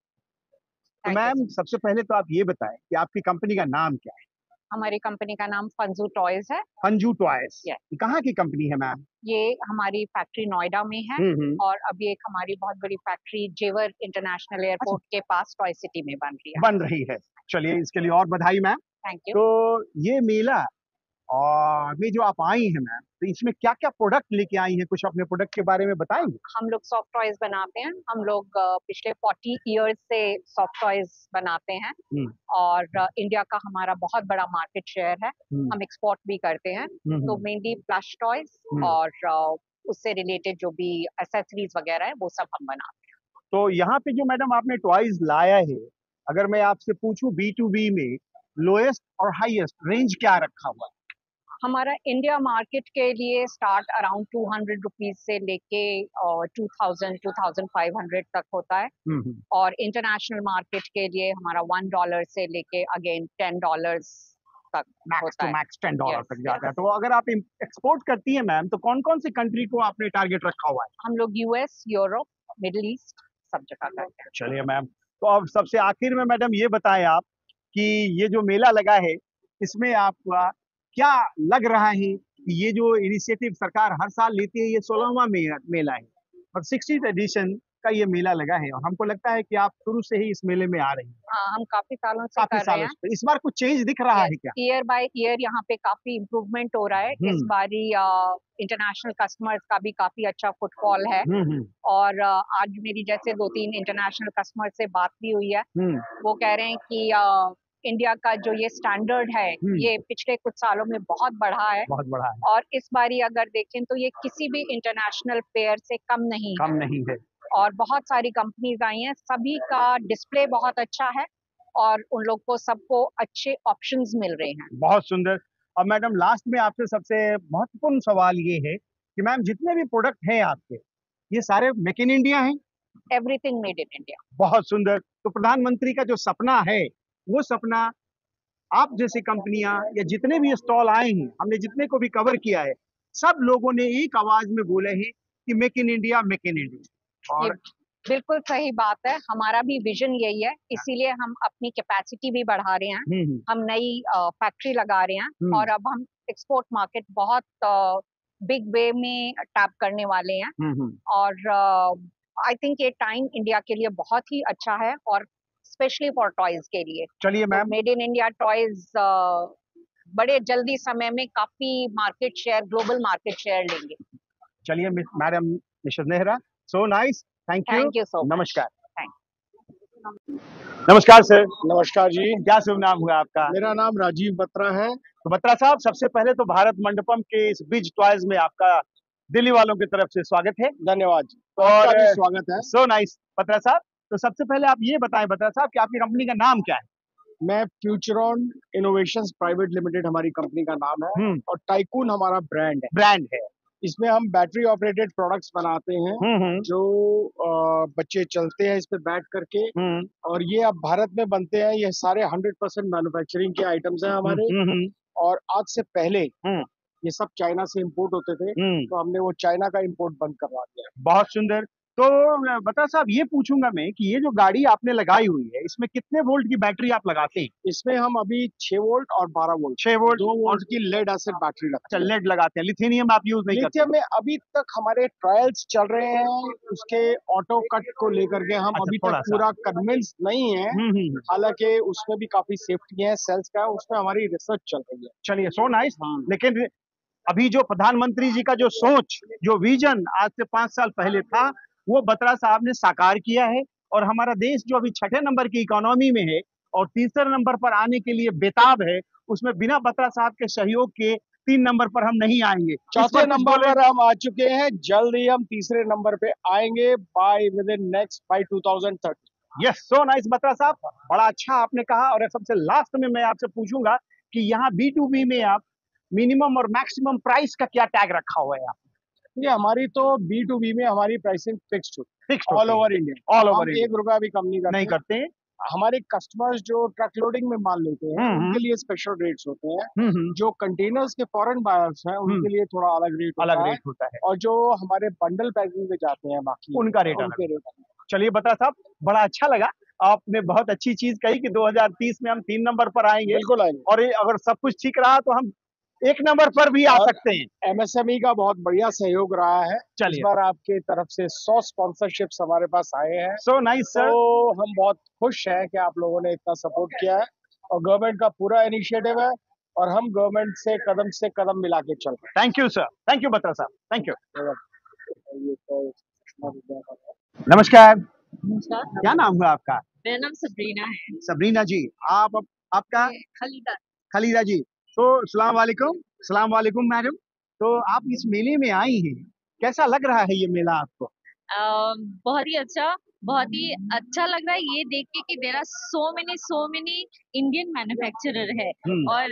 तो मैम, सबसे पहले तो आप ये बताएं कि आपकी कंपनी का नाम क्या है? हमारी कंपनी का नाम फंजू टॉयज है। फंजू टॉयज। कहाँ की कंपनी है मैम? ये हमारी फैक्ट्री नोएडा में है और अभी एक हमारी बहुत बड़ी फैक्ट्री जेवर इंटरनेशनल एयरपोर्ट के पास टॉय सिटी में बन रही है। चलिए, इसके लिए और बधाई मैम। Thank you. तो ये मेला और में जो आप आई हैं मैम, तो इसमें क्या क्या प्रोडक्ट लेके आई हैं, कुछ अपने प्रोडक्ट के बारे में बताएंगे? हम लोग सॉफ्ट टॉयज बनाते हैं। हम लोग पिछले 40 इयर्स से सॉफ्ट टॉयज बनाते हैं और इंडिया का हमारा बहुत बड़ा मार्केट शेयर है। हम एक्सपोर्ट भी करते हैं। तो मेनली प्लश टॉयज और उससे रिलेटेड जो भी एक्सेसरीज वगैरह है वो सब हम बनाते हैं। तो यहाँ पे जो मैडम आपने टॉयज लाया है, अगर मैं आपसे पूछूं B2B में लोएस्ट और हाईएस्ट रेंज क्या रखा हुआ है? हमारा इंडिया मार्केट के लिए स्टार्ट अराउंड 200 रुपीज से लेके 2500 तक होता है और इंटरनेशनल मार्केट के लिए हमारा $1 से लेके अगेन $10 तक होता है। मैक्स $10 तक जाता है। तो अगर आप एक्सपोर्ट करती हैं मैम, तो कौन कौन सी कंट्री को आपने टारगेट रखा हुआ है? हम लोग US, यूरोप, मिडिल ईस्ट सब जगह करते हैं। चलिए मैम, तो अब सबसे आखिर में मैडम ये बताएं आप कि ये जो मेला लगा है, इसमें आपका क्या लग रहा है कि ये जो इनिशिएटिव सरकार हर साल लेती है, ये 16वां मेला है और 60th एडिशन का ये मेला लगा है और हमको लगता है कि आप शुरू से ही इस मेले में आ रही हैं। हाँ, हम काफी सालों से कर रहे हैं। तो इस बार कुछ चेंज दिख रहा है क्या? ईयर बाय ईयर यहाँ पे काफी इम्प्रूवमेंट हो रहा है। इस बारी इंटरनेशनल कस्टमर्स का भी काफी अच्छा फुटफॉल है और आज मेरी जैसे 2-3 इंटरनेशनल कस्टमर से बात भी हुई है। वो कह रहे हैं कि इंडिया का जो ये स्टैंडर्ड है ये पिछले कुछ सालों में बहुत बढ़ा है, और इस बारी अगर देखें तो ये किसी भी इंटरनेशनल फेयर से कम नहीं है। और बहुत सारी कंपनीज आई हैं, सभी का डिस्प्ले बहुत अच्छा है और उन लोग को सबको अच्छे ऑप्शंस मिल रहे हैं। बहुत सुंदर। अब मैडम लास्ट में आपसे सबसे महत्वपूर्ण सवाल ये है कि मैम जितने भी प्रोडक्ट हैं आपके, ये सारे मेक इन इंडिया हैं? Everything made in India. बहुत सुंदर। तो प्रधानमंत्री का जो सपना है, वो सपना आप जैसी कंपनियां या जितने भी स्टॉल आए हैं, हमने जितने को भी कवर किया है, सब लोगों ने एक आवाज में बोले हैं कि make in India, make in India. और बिल्कुल सही बात है, हमारा भी विजन यही है, इसीलिए हम अपनी कैपेसिटी भी बढ़ा रहे हैं। हम नई फैक्ट्री लगा रहे हैं और अब हम एक्सपोर्ट मार्केट बहुत बिग वे में टैप करने वाले हैं। और आई थिंक ये टाइम इंडिया के लिए बहुत ही अच्छा है, और स्पेशली फॉर टॉयज के लिए। चलिए ma'am, made in India toys बड़े जल्दी समय में काफी market share, global market share लेंगे। चलिए madam Mrs Nehra, so nice, thank you so much. नमस्कार। नमस्कार सर। नमस्कार जी। क्या शुभ नाम हुआ आपका? मेरा नाम राजीव बत्रा है। तो बत्रा साहब, सबसे पहले तो भारत मंडपम के इस बिज टॉयज में आपका दिल्ली वालों की तरफ से स्वागत है। धन्यवाद। और भी स्वागत है। सो नाइस बत्रा साहब। तो सबसे पहले आप ये बताएं बत्रा साहब कि आपकी कंपनी का नाम क्या है? मैं फ्यूचरॉन इनोवेशंस प्राइवेट लिमिटेड हमारी कंपनी का नाम है, और टाइकून हमारा ब्रांड है। इसमें हम बैटरी ऑपरेटेड प्रोडक्ट्स बनाते हैं जो बच्चे चलते हैं इस पे बैठ करके, और ये अब भारत में बनते हैं। ये सारे 100% मैन्युफैक्चरिंग के आइटम्स हैं हमारे। और आज से पहले ये सब चाइना से इंपोर्ट होते थे, तो हमने वो चाइना का इंपोर्ट बंद करवा दिया। बहुत सुंदर। तो बता साहब, ये पूछूंगा मैं कि ये जो गाड़ी आपने लगाई हुई है, इसमें कितने वोल्ट की बैटरी आप लगाते हैं? इसमें हम अभी 6 वोल्ट और 12 वोल्ट 6 वोल्ट 2 वोल्ट की लेड एसिड बैटरी लगाते हैं। लेड लगाते हैं, लिथियम आप यूज नहीं करते? लिथियम में अभी तक हमारे ट्रायल्स चल रहे हैं, उसके ऑटो कट को लेकर के हम अभी तक पूरा कन्विंस नहीं है। हालांकि उसमें भी काफी सेफ्टी है सेल्स का, उसमें हमारी रिसर्च चल रही है। चलिए, सो नाइस। लेकिन अभी जो प्रधानमंत्री जी का जो सोच, जो विजन आज से 5 साल पहले था, वो बत्रा साहब ने साकार किया है। और हमारा देश जो अभी 6ठे नंबर की इकोनॉमी में है और तीसरे नंबर पर आने के लिए बेताब है, उसमें बिना बत्रा साहब के सहयोग के 3 नंबर पर हम नहीं आएंगे। 4थे नंबर पर हम आ चुके हैं, जल्द ही हम तीसरे नंबर पे आएंगे by 2030। Yes, so nice Batra साहब, बड़ा अच्छा आपने कहा। और सबसे लास्ट में मैं आपसे पूछूंगा कि यहाँ B2B में आप मिनिमम और मैक्सिमम प्राइस का क्या टैग रखा हुआ है? ये हमारी तो B2B में हमारी pricing fixed all over India. All over India, 1 रुपया भी कम नहीं करते। हमारे कस्टमर्स जो ट्रक लोडिंग में माल लेते हैं उनके लिए स्पेशल रेट्स होते हैं। जो कंटेनर्स के फॉरेन बायर्स हैं उनके लिए थोड़ा अलग रेट होता है। और जो हमारे बंडल पैकिंग में जाते हैं बाकी उनका रेट। चलिए बत्रा साहब, बड़ा अच्छा लगा। आपने बहुत अच्छी चीज कही कि 2030 में हम 3 नंबर पर आएंगे। बिल्कुल आएंगे। और अगर सब कुछ ठीक रहा तो हम 1 नंबर पर भी आ सकते हैं। MSME का बहुत बढ़िया सहयोग रहा है। इस बार आपके तरफ से 100 स्पॉन्सरशिप्स हमारे पास आए हैं। सो नाइस सर। तो हम बहुत खुश हैं कि आप लोगों ने इतना सपोर्ट किया है, और गवर्नमेंट का पूरा इनिशिएटिव है, और हम गवर्नमेंट से कदम मिला के चल रहे हैं। Thank you sir, thank you Batra साहब, थैंक यू। नमस्कार। क्या नाम हुआ आपका? मेरा नाम सबरीना है। सबरीना जी, आपका? खलीदा जी। तो सलाम वालेकुम मैडम। तो आप इस मेले में आई हैं, कैसा लग रहा है ये मेला आपको? बहुत ही अच्छा लग रहा है ये देख के कि there are so many Indian manufacturer है। और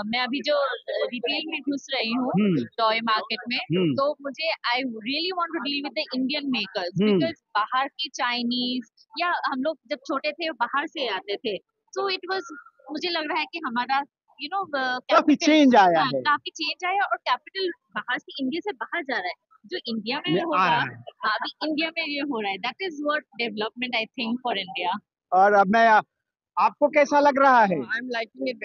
मैं अभी जो रिटेल में घुस रही हूँ टॉय मार्केट में, तो मुझे I really want to deal with the Indian makers, because बाहर की चाइनीज या हम लोग जब छोटे थे बाहर से आते थे, सो इट वाज, मुझे लग रहा है कि हमारा काफी चेंज आया है। और कैपिटल बाहर से, इंडिया से बाहर जा रहा है। जो इंडिया में हो रहा है अभी इंडिया में ये हो रहा है, that is what development I think for India. और अब मैं आपको कैसा लग रहा है? I am liking it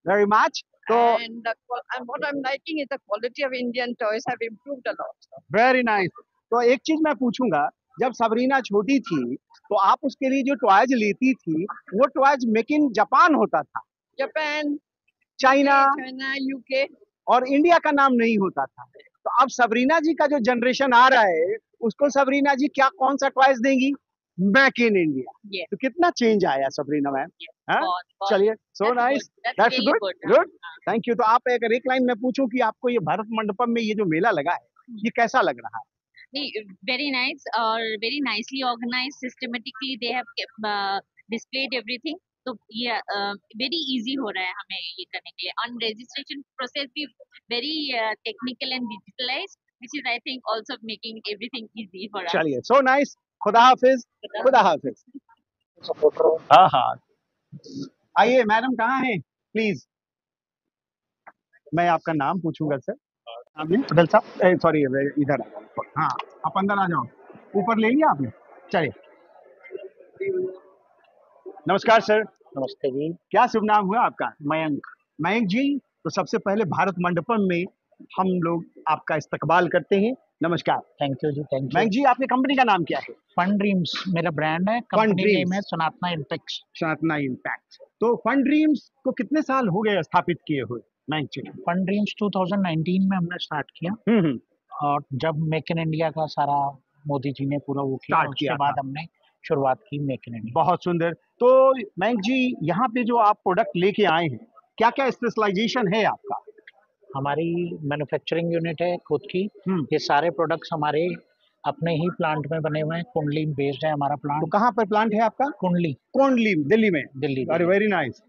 very much. तो and what I'm liking is the quality of Indian toys have improved a lot. Very nice. तो एक चीज मैं पूछूंगा, जब सबरीना छोटी थी तो आप उसके लिए जो टॉयज लेती थी, वो टॉयज मेक इन जापान होता था? जापान, चाइना, यूके, और इंडिया का नाम नहीं होता था। तो अब सबरीना जी का जो जनरेशन आ रहा है, उसको सबरीना जी कौन सा टॉयज देंगी? Make in India. तो कितना चेंज आया सबरीना मैम, चलिए, so nice, that's good, good, thank you. तो आप एक लाइन में पूछूं कि आपको ये भारत मंडपम में ये जो मेला लगा है, ये कैसा लग रहा है? Very nice और very nicely organized, systematically they have displayed everything. तो ये very easy हो रहा है हमें ये करने के लिए। On registration process भी very technical and digitalized, which is I think also making everything easy for us. चलिए, so nice, खुदा हाफिज, खुदा हाफिज। हाँ हाँ, आइए मैडम, कहाँ हैं प्लीज? मैं आपका नाम पूछूंगा सर। पटेल साहब, सॉरी, इधर, हाँ आप अंदर आ जाओ, ऊपर ले लिया आपने? चलिए, नमस्कार सर। नमस्ते जी। क्या शुभ नाम हुआ आपका? मयंक। मयंक जी, तो सबसे पहले भारत मंडपम में हम लोग आपका इस्तकबाल करते हैं। नमस्कार। थैंक यू जी, थैंक यू। मयंक जी, आपकी कंपनी का नाम क्या है? फन ड्रीम्स मेरा ब्रांड है, कंपनी नेम है सनातना इम्पैक्ट। सनातना इम्पैक्ट। तो फन ड्रीम्स को कितने साल हो गए स्थापित किए हुए मयंक जी? फन ड्रीम्स 2019 में हमने स्टार्ट किया, और जब मेक इन इंडिया का सारा मोदी जी ने पूरा वो किया, उसके बाद हमने शुरुआत की मेक इन इंडिया। बहुत सुंदर। तो मयंक जी, यहाँ पे जो आप प्रोडक्ट लेके आए हैं, क्या क्या स्पेशलाइजेशन है आपका? हमारी मैन्युफैक्चरिंग यूनिट है खुद की। ये सारे प्रोडक्ट्स हमारे अपने ही प्लांट में बने हुए हैं। कुंडली बेस्ड है हमारा प्लांट। तो कहाँ पर प्लांट है आपका? कुंडली। कुंडली, दिल्ली में? दिल्ली। अरे वेरी नाइस।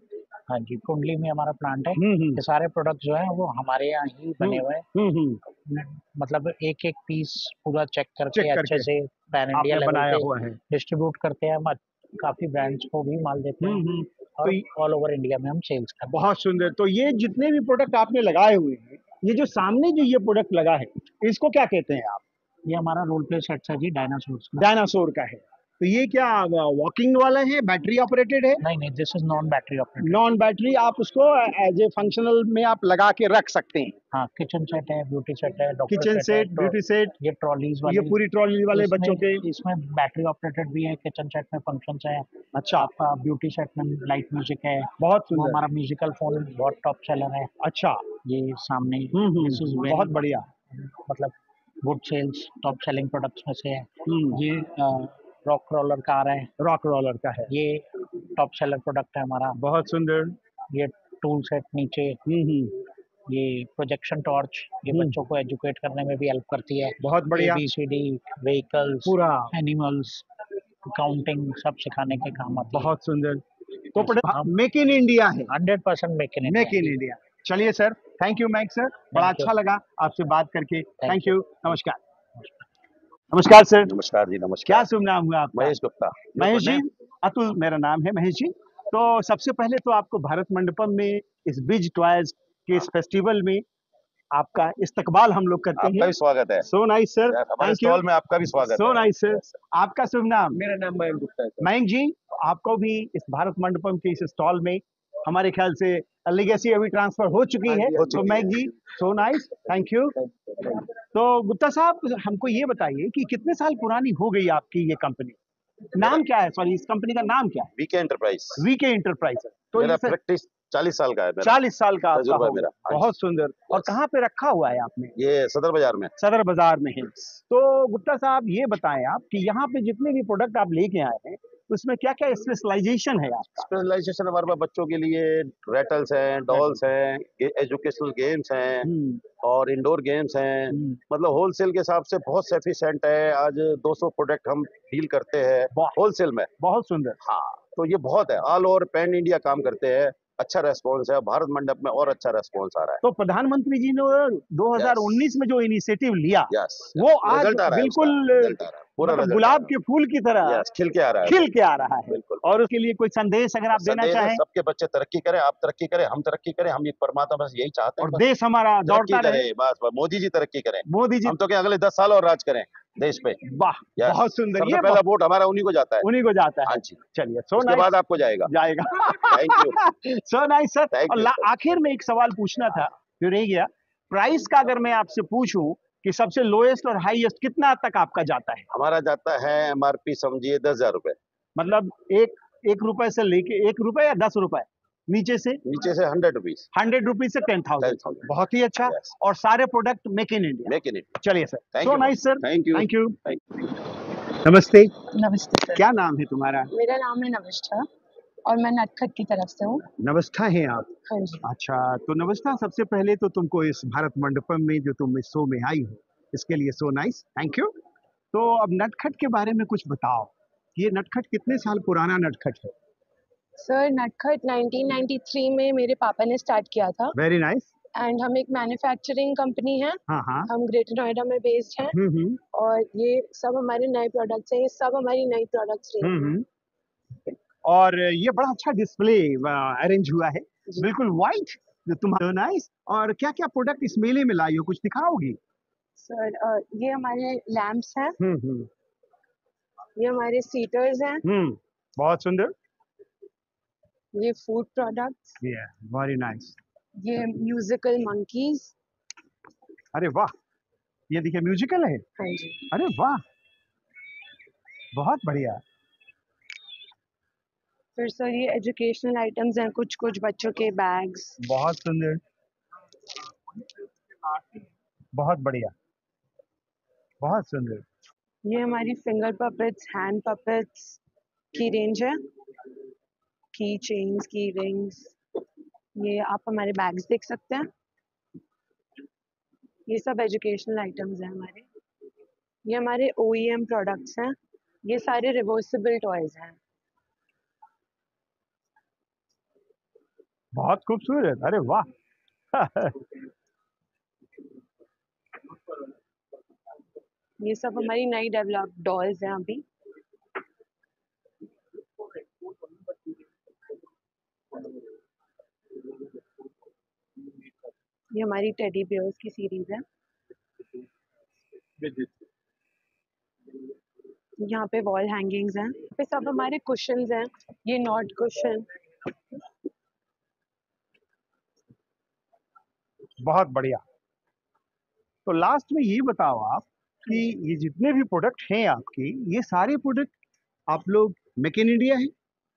हाँ जी, कुंडली में हमारा प्लांट है। ये सारे प्रोडक्ट जो है वो हमारे यहाँ ही बने हुए हैं। मतलब एक एक पीस पूरा चेक करके अच्छे से पैन इंडिया बनाया हुआ है, डिस्ट्रीब्यूट करते हैं। हम काफी ब्रांड्स को भी माल देते हैं, और ऑल ओवर इंडिया में हम सेल्स करते हैं। बहुत सुंदर। तो ये जितने भी प्रोडक्ट आपने लगाए हुए हैं, ये जो सामने जो ये प्रोडक्ट लगा है, इसको क्या कहते हैं आप? ये हमारा रोल प्ले सेट है जी, डायनासोर का है। तो ये क्या वॉकिंग वाला है, बैटरी ऑपरेटेड है? नहीं, this is non battery operated. Non battery, आप उसको एज ए फंक्शनल में आप लगा के रख सकते हैं। हाँ, किचन सेट है, ब्यूटी सेट है, किचन सेट, ब्यूटी सेट, ये ट्रॉलीज वाले, ये पूरी ट्रॉली वाले बच्चों के। इसमें बैटरी ऑपरेटेड भी है, किचन सेट में फंक्शंस है। अच्छा। आपका ब्यूटी सेट में लाइट म्यूजिक है। बहुत सुंदर। हमारा म्यूजिकल फोन बहुत टॉप सेलर है। अच्छा। ये सामने बहुत बढ़िया, मतलब good sales, top selling products में से है। ये रॉक रोलर का आ रहा है। रॉक रोलर का है, ये टॉप सेलर प्रोडक्ट है हमारा। बहुत सुंदर। ये टूल सेट नीचे, ये प्रोजेक्शन टॉर्च, ये बच्चों को एजुकेट करने में भी हेल्प करती है। बहुत बढ़िया। ABCD, व्हीकल्स, पूरा एनिमल्स, काउंटिंग सब सिखाने के काम आती है। बहुत सुंदर। तो मेक इन इंडिया है, 100% मेक इन इंडिया। चलिए sir, thank you Mac sir, बड़ा अच्छा लगा आपसे बात करके। थैंक यू, नमस्कार। नमस्कार सर। नमस्कार जी, नमस्कार। क्या शुभ नाम हुआ आपका? महेश गुप्ता। महेश जी, अतुल मेरा नाम है, महेश जी। तो सबसे पहले तो आपको भारत मंडपम में इस बिज टॉयज के इस फेस्टिवल में आपका इस्तकबाल हम लोग करते हैं। आपका भी स्वागत है। सो नाइस सर, हमारे स्टॉल में आपका भी स्वागत है। सो नाइस सर। आपका शुभ नाम? मेरा नाम मयंक गुप्ता है। मयंक जी, आपको भी इस भारत मंडपम के इस स्टॉल में हमारे ख्याल से लेगेसी अभी ट्रांसफर हो चुकी है। तो मयंक जी, सो नाइस, थैंक यू। तो गुप्ता साहब, हमको ये बताइए कि कितने साल पुरानी हो गई आपकी ये कंपनी? नाम क्या है? सॉरी, इस कंपनी का नाम क्या है? VK enterprise. VK enterprise. तो मेरा प्रैक्टिस 40 साल का है। 40 साल का आपका मेरा। बहुत सुंदर। और कहाँ पे रखा हुआ है आपने? ये सदर बाजार में। सदर बाजार में है। तो गुप्ता साहब, ये बताएं आप कि यहाँ पे जितने भी प्रोडक्ट आप लेके आए हैं, उसमें क्या क्या स्पेशलाइजेशन है आपका? स्पेशलाइजेशन हमारे पास बच्चों के लिए रेटल्स हैं, डॉल्स हैं, एजुकेशनल गेम्स हैं, और इंडोर गेम्स हैं। मतलब होलसेल के हिसाब से बहुत सफिशिएंट है। आज 200 प्रोडक्ट हम डील करते हैं होलसेल में। बहुत सुंदर। हाँ, तो ये बहुत है। ऑल ओवर पैन इंडिया काम करते हैं। अच्छा रेस्पॉन्स है। भारत मंडप में और अच्छा रेस्पॉन्स आ रहा है। तो प्रधानमंत्री जी ने 2019 में जो इनिशिएटिव लिया, वो आज बिल्कुल गुलाब के फूल की तरह खिल के आ रहा है। खिल के आ रहा है। और उसके लिए कोई संदेश अगर आप देना चाहें? सबके बच्चे तरक्की करें, आप तरक्की करें, हम तरक्की करें। हम एक परमात्मा बस यही चाहते हैं। और देश हमारा दौड़ता रहे। बस मोदी जी तरक्की करें। मोदी जी, हम तो क्या अगले 10 साल और राज करें देश पे। वाह, बहुत सुंदर। सबसे पहला वोट हमारा उन्हीं को जाता है। उन्हीं को जाता है। हाँ जी। चलिए, उसके बाद आपको जाएगा। Thank you, so nice sir. और आखिर में एक सवाल पूछना था जो रह गया। प्राइस का अगर मैं आपसे पूछूं कि सबसे लोएस्ट और हाईएस्ट कितना तक आपका जाता है? हमारा जाता है MRP समझिए 10,000 रुपए। मतलब एक रुपए से लेके 1 रुपए या 10 रुपए? नीचे से 100 रुपीज। 100 रुपीज से 10,000। बहुत ही अच्छा। और सारे product make in India. Make in India. चलिए sir, so nice sir. Thank you. Thank you. नमस्ते। नमस्ते। क्या नाम है तुम्हारा? मेरा नाम है नविष्ठा। और मैं नटखट की तरफ से हूँ। नवस्था हैं आप? हाँ जी। अच्छा, तो नवस्था, सबसे पहले तो तुमको इस भारत मंडपम में जो तुम इस शो में आई हो, इसके लिए सो नाइस, थैंक यू। तो अब नटखट के बारे में कुछ बताओ, ये नटखट कितने साल पुराना नटखट है? सर नटखट 1993 में मेरे पापा ने स्टार्ट किया था। Very nice. एंड हम एक मैन्युफैक्चरिंग कंपनी है। हाँ। हम ग्रेटर नोएडा में बेस्ड हैं। और ये सब हमारे नए प्रोडक्ट्स हैं, ये सब हमारी नई प्रोडक्ट्स हैं। और ये बड़ा अच्छा डिस्प्ले अरेंज हुआ है, बिल्कुल वाइट, जो तुम्हारा नाइस। और क्या क्या प्रोडक्ट इस मेले में लाई हो, कुछ दिखाओगी? सर ये हमारे लैंप्स हैं। ये हमारे सीटर्स हैं। बहुत सुंदर। ये फूड प्रोडक्ट्स। Very nice. ये म्यूजिकल मंकीज। अरे वाह, ये देखिए म्यूजिकल है। हाँ जी। अरे वाह, बहुत बढ़िया। फिर सर ये एजुकेशनल आइटम्स हैं, कुछ कुछ बच्चों के बैग्स। बहुत सुंदर, बहुत बढ़िया, बहुत सुंदर। ये हमारी फिंगर पपेट्स, हैंड पपेट्स की रेंज है। की चेन्स, की रिंग्स, ये आप हमारे बैग्स देख सकते हैं। ये सब एजुकेशनल आइटम्स हैं हमारे। ये हमारे OEM प्रोडक्ट्स हैं। ये सारे रिवर्सिबल टॉयज हैं। बहुत खूबसूरत, अरे वाह। ये सब हमारी नई डेवलप्ड डॉल्स हैं अभी। ये हमारी टेडी बियर्स की सीरीज है। यहाँ पे वॉल हैंगिंग्स हैं। यहाँ पे सब हमारे कुशन्स हैं। ये नॉट कुशन। बहुत बढ़िया। तो लास्ट में ये बताओ आप कि ये जितने भी प्रोडक्ट हैं आपके, ये सारे प्रोडक्ट आप लोग मेक इन इंडिया है?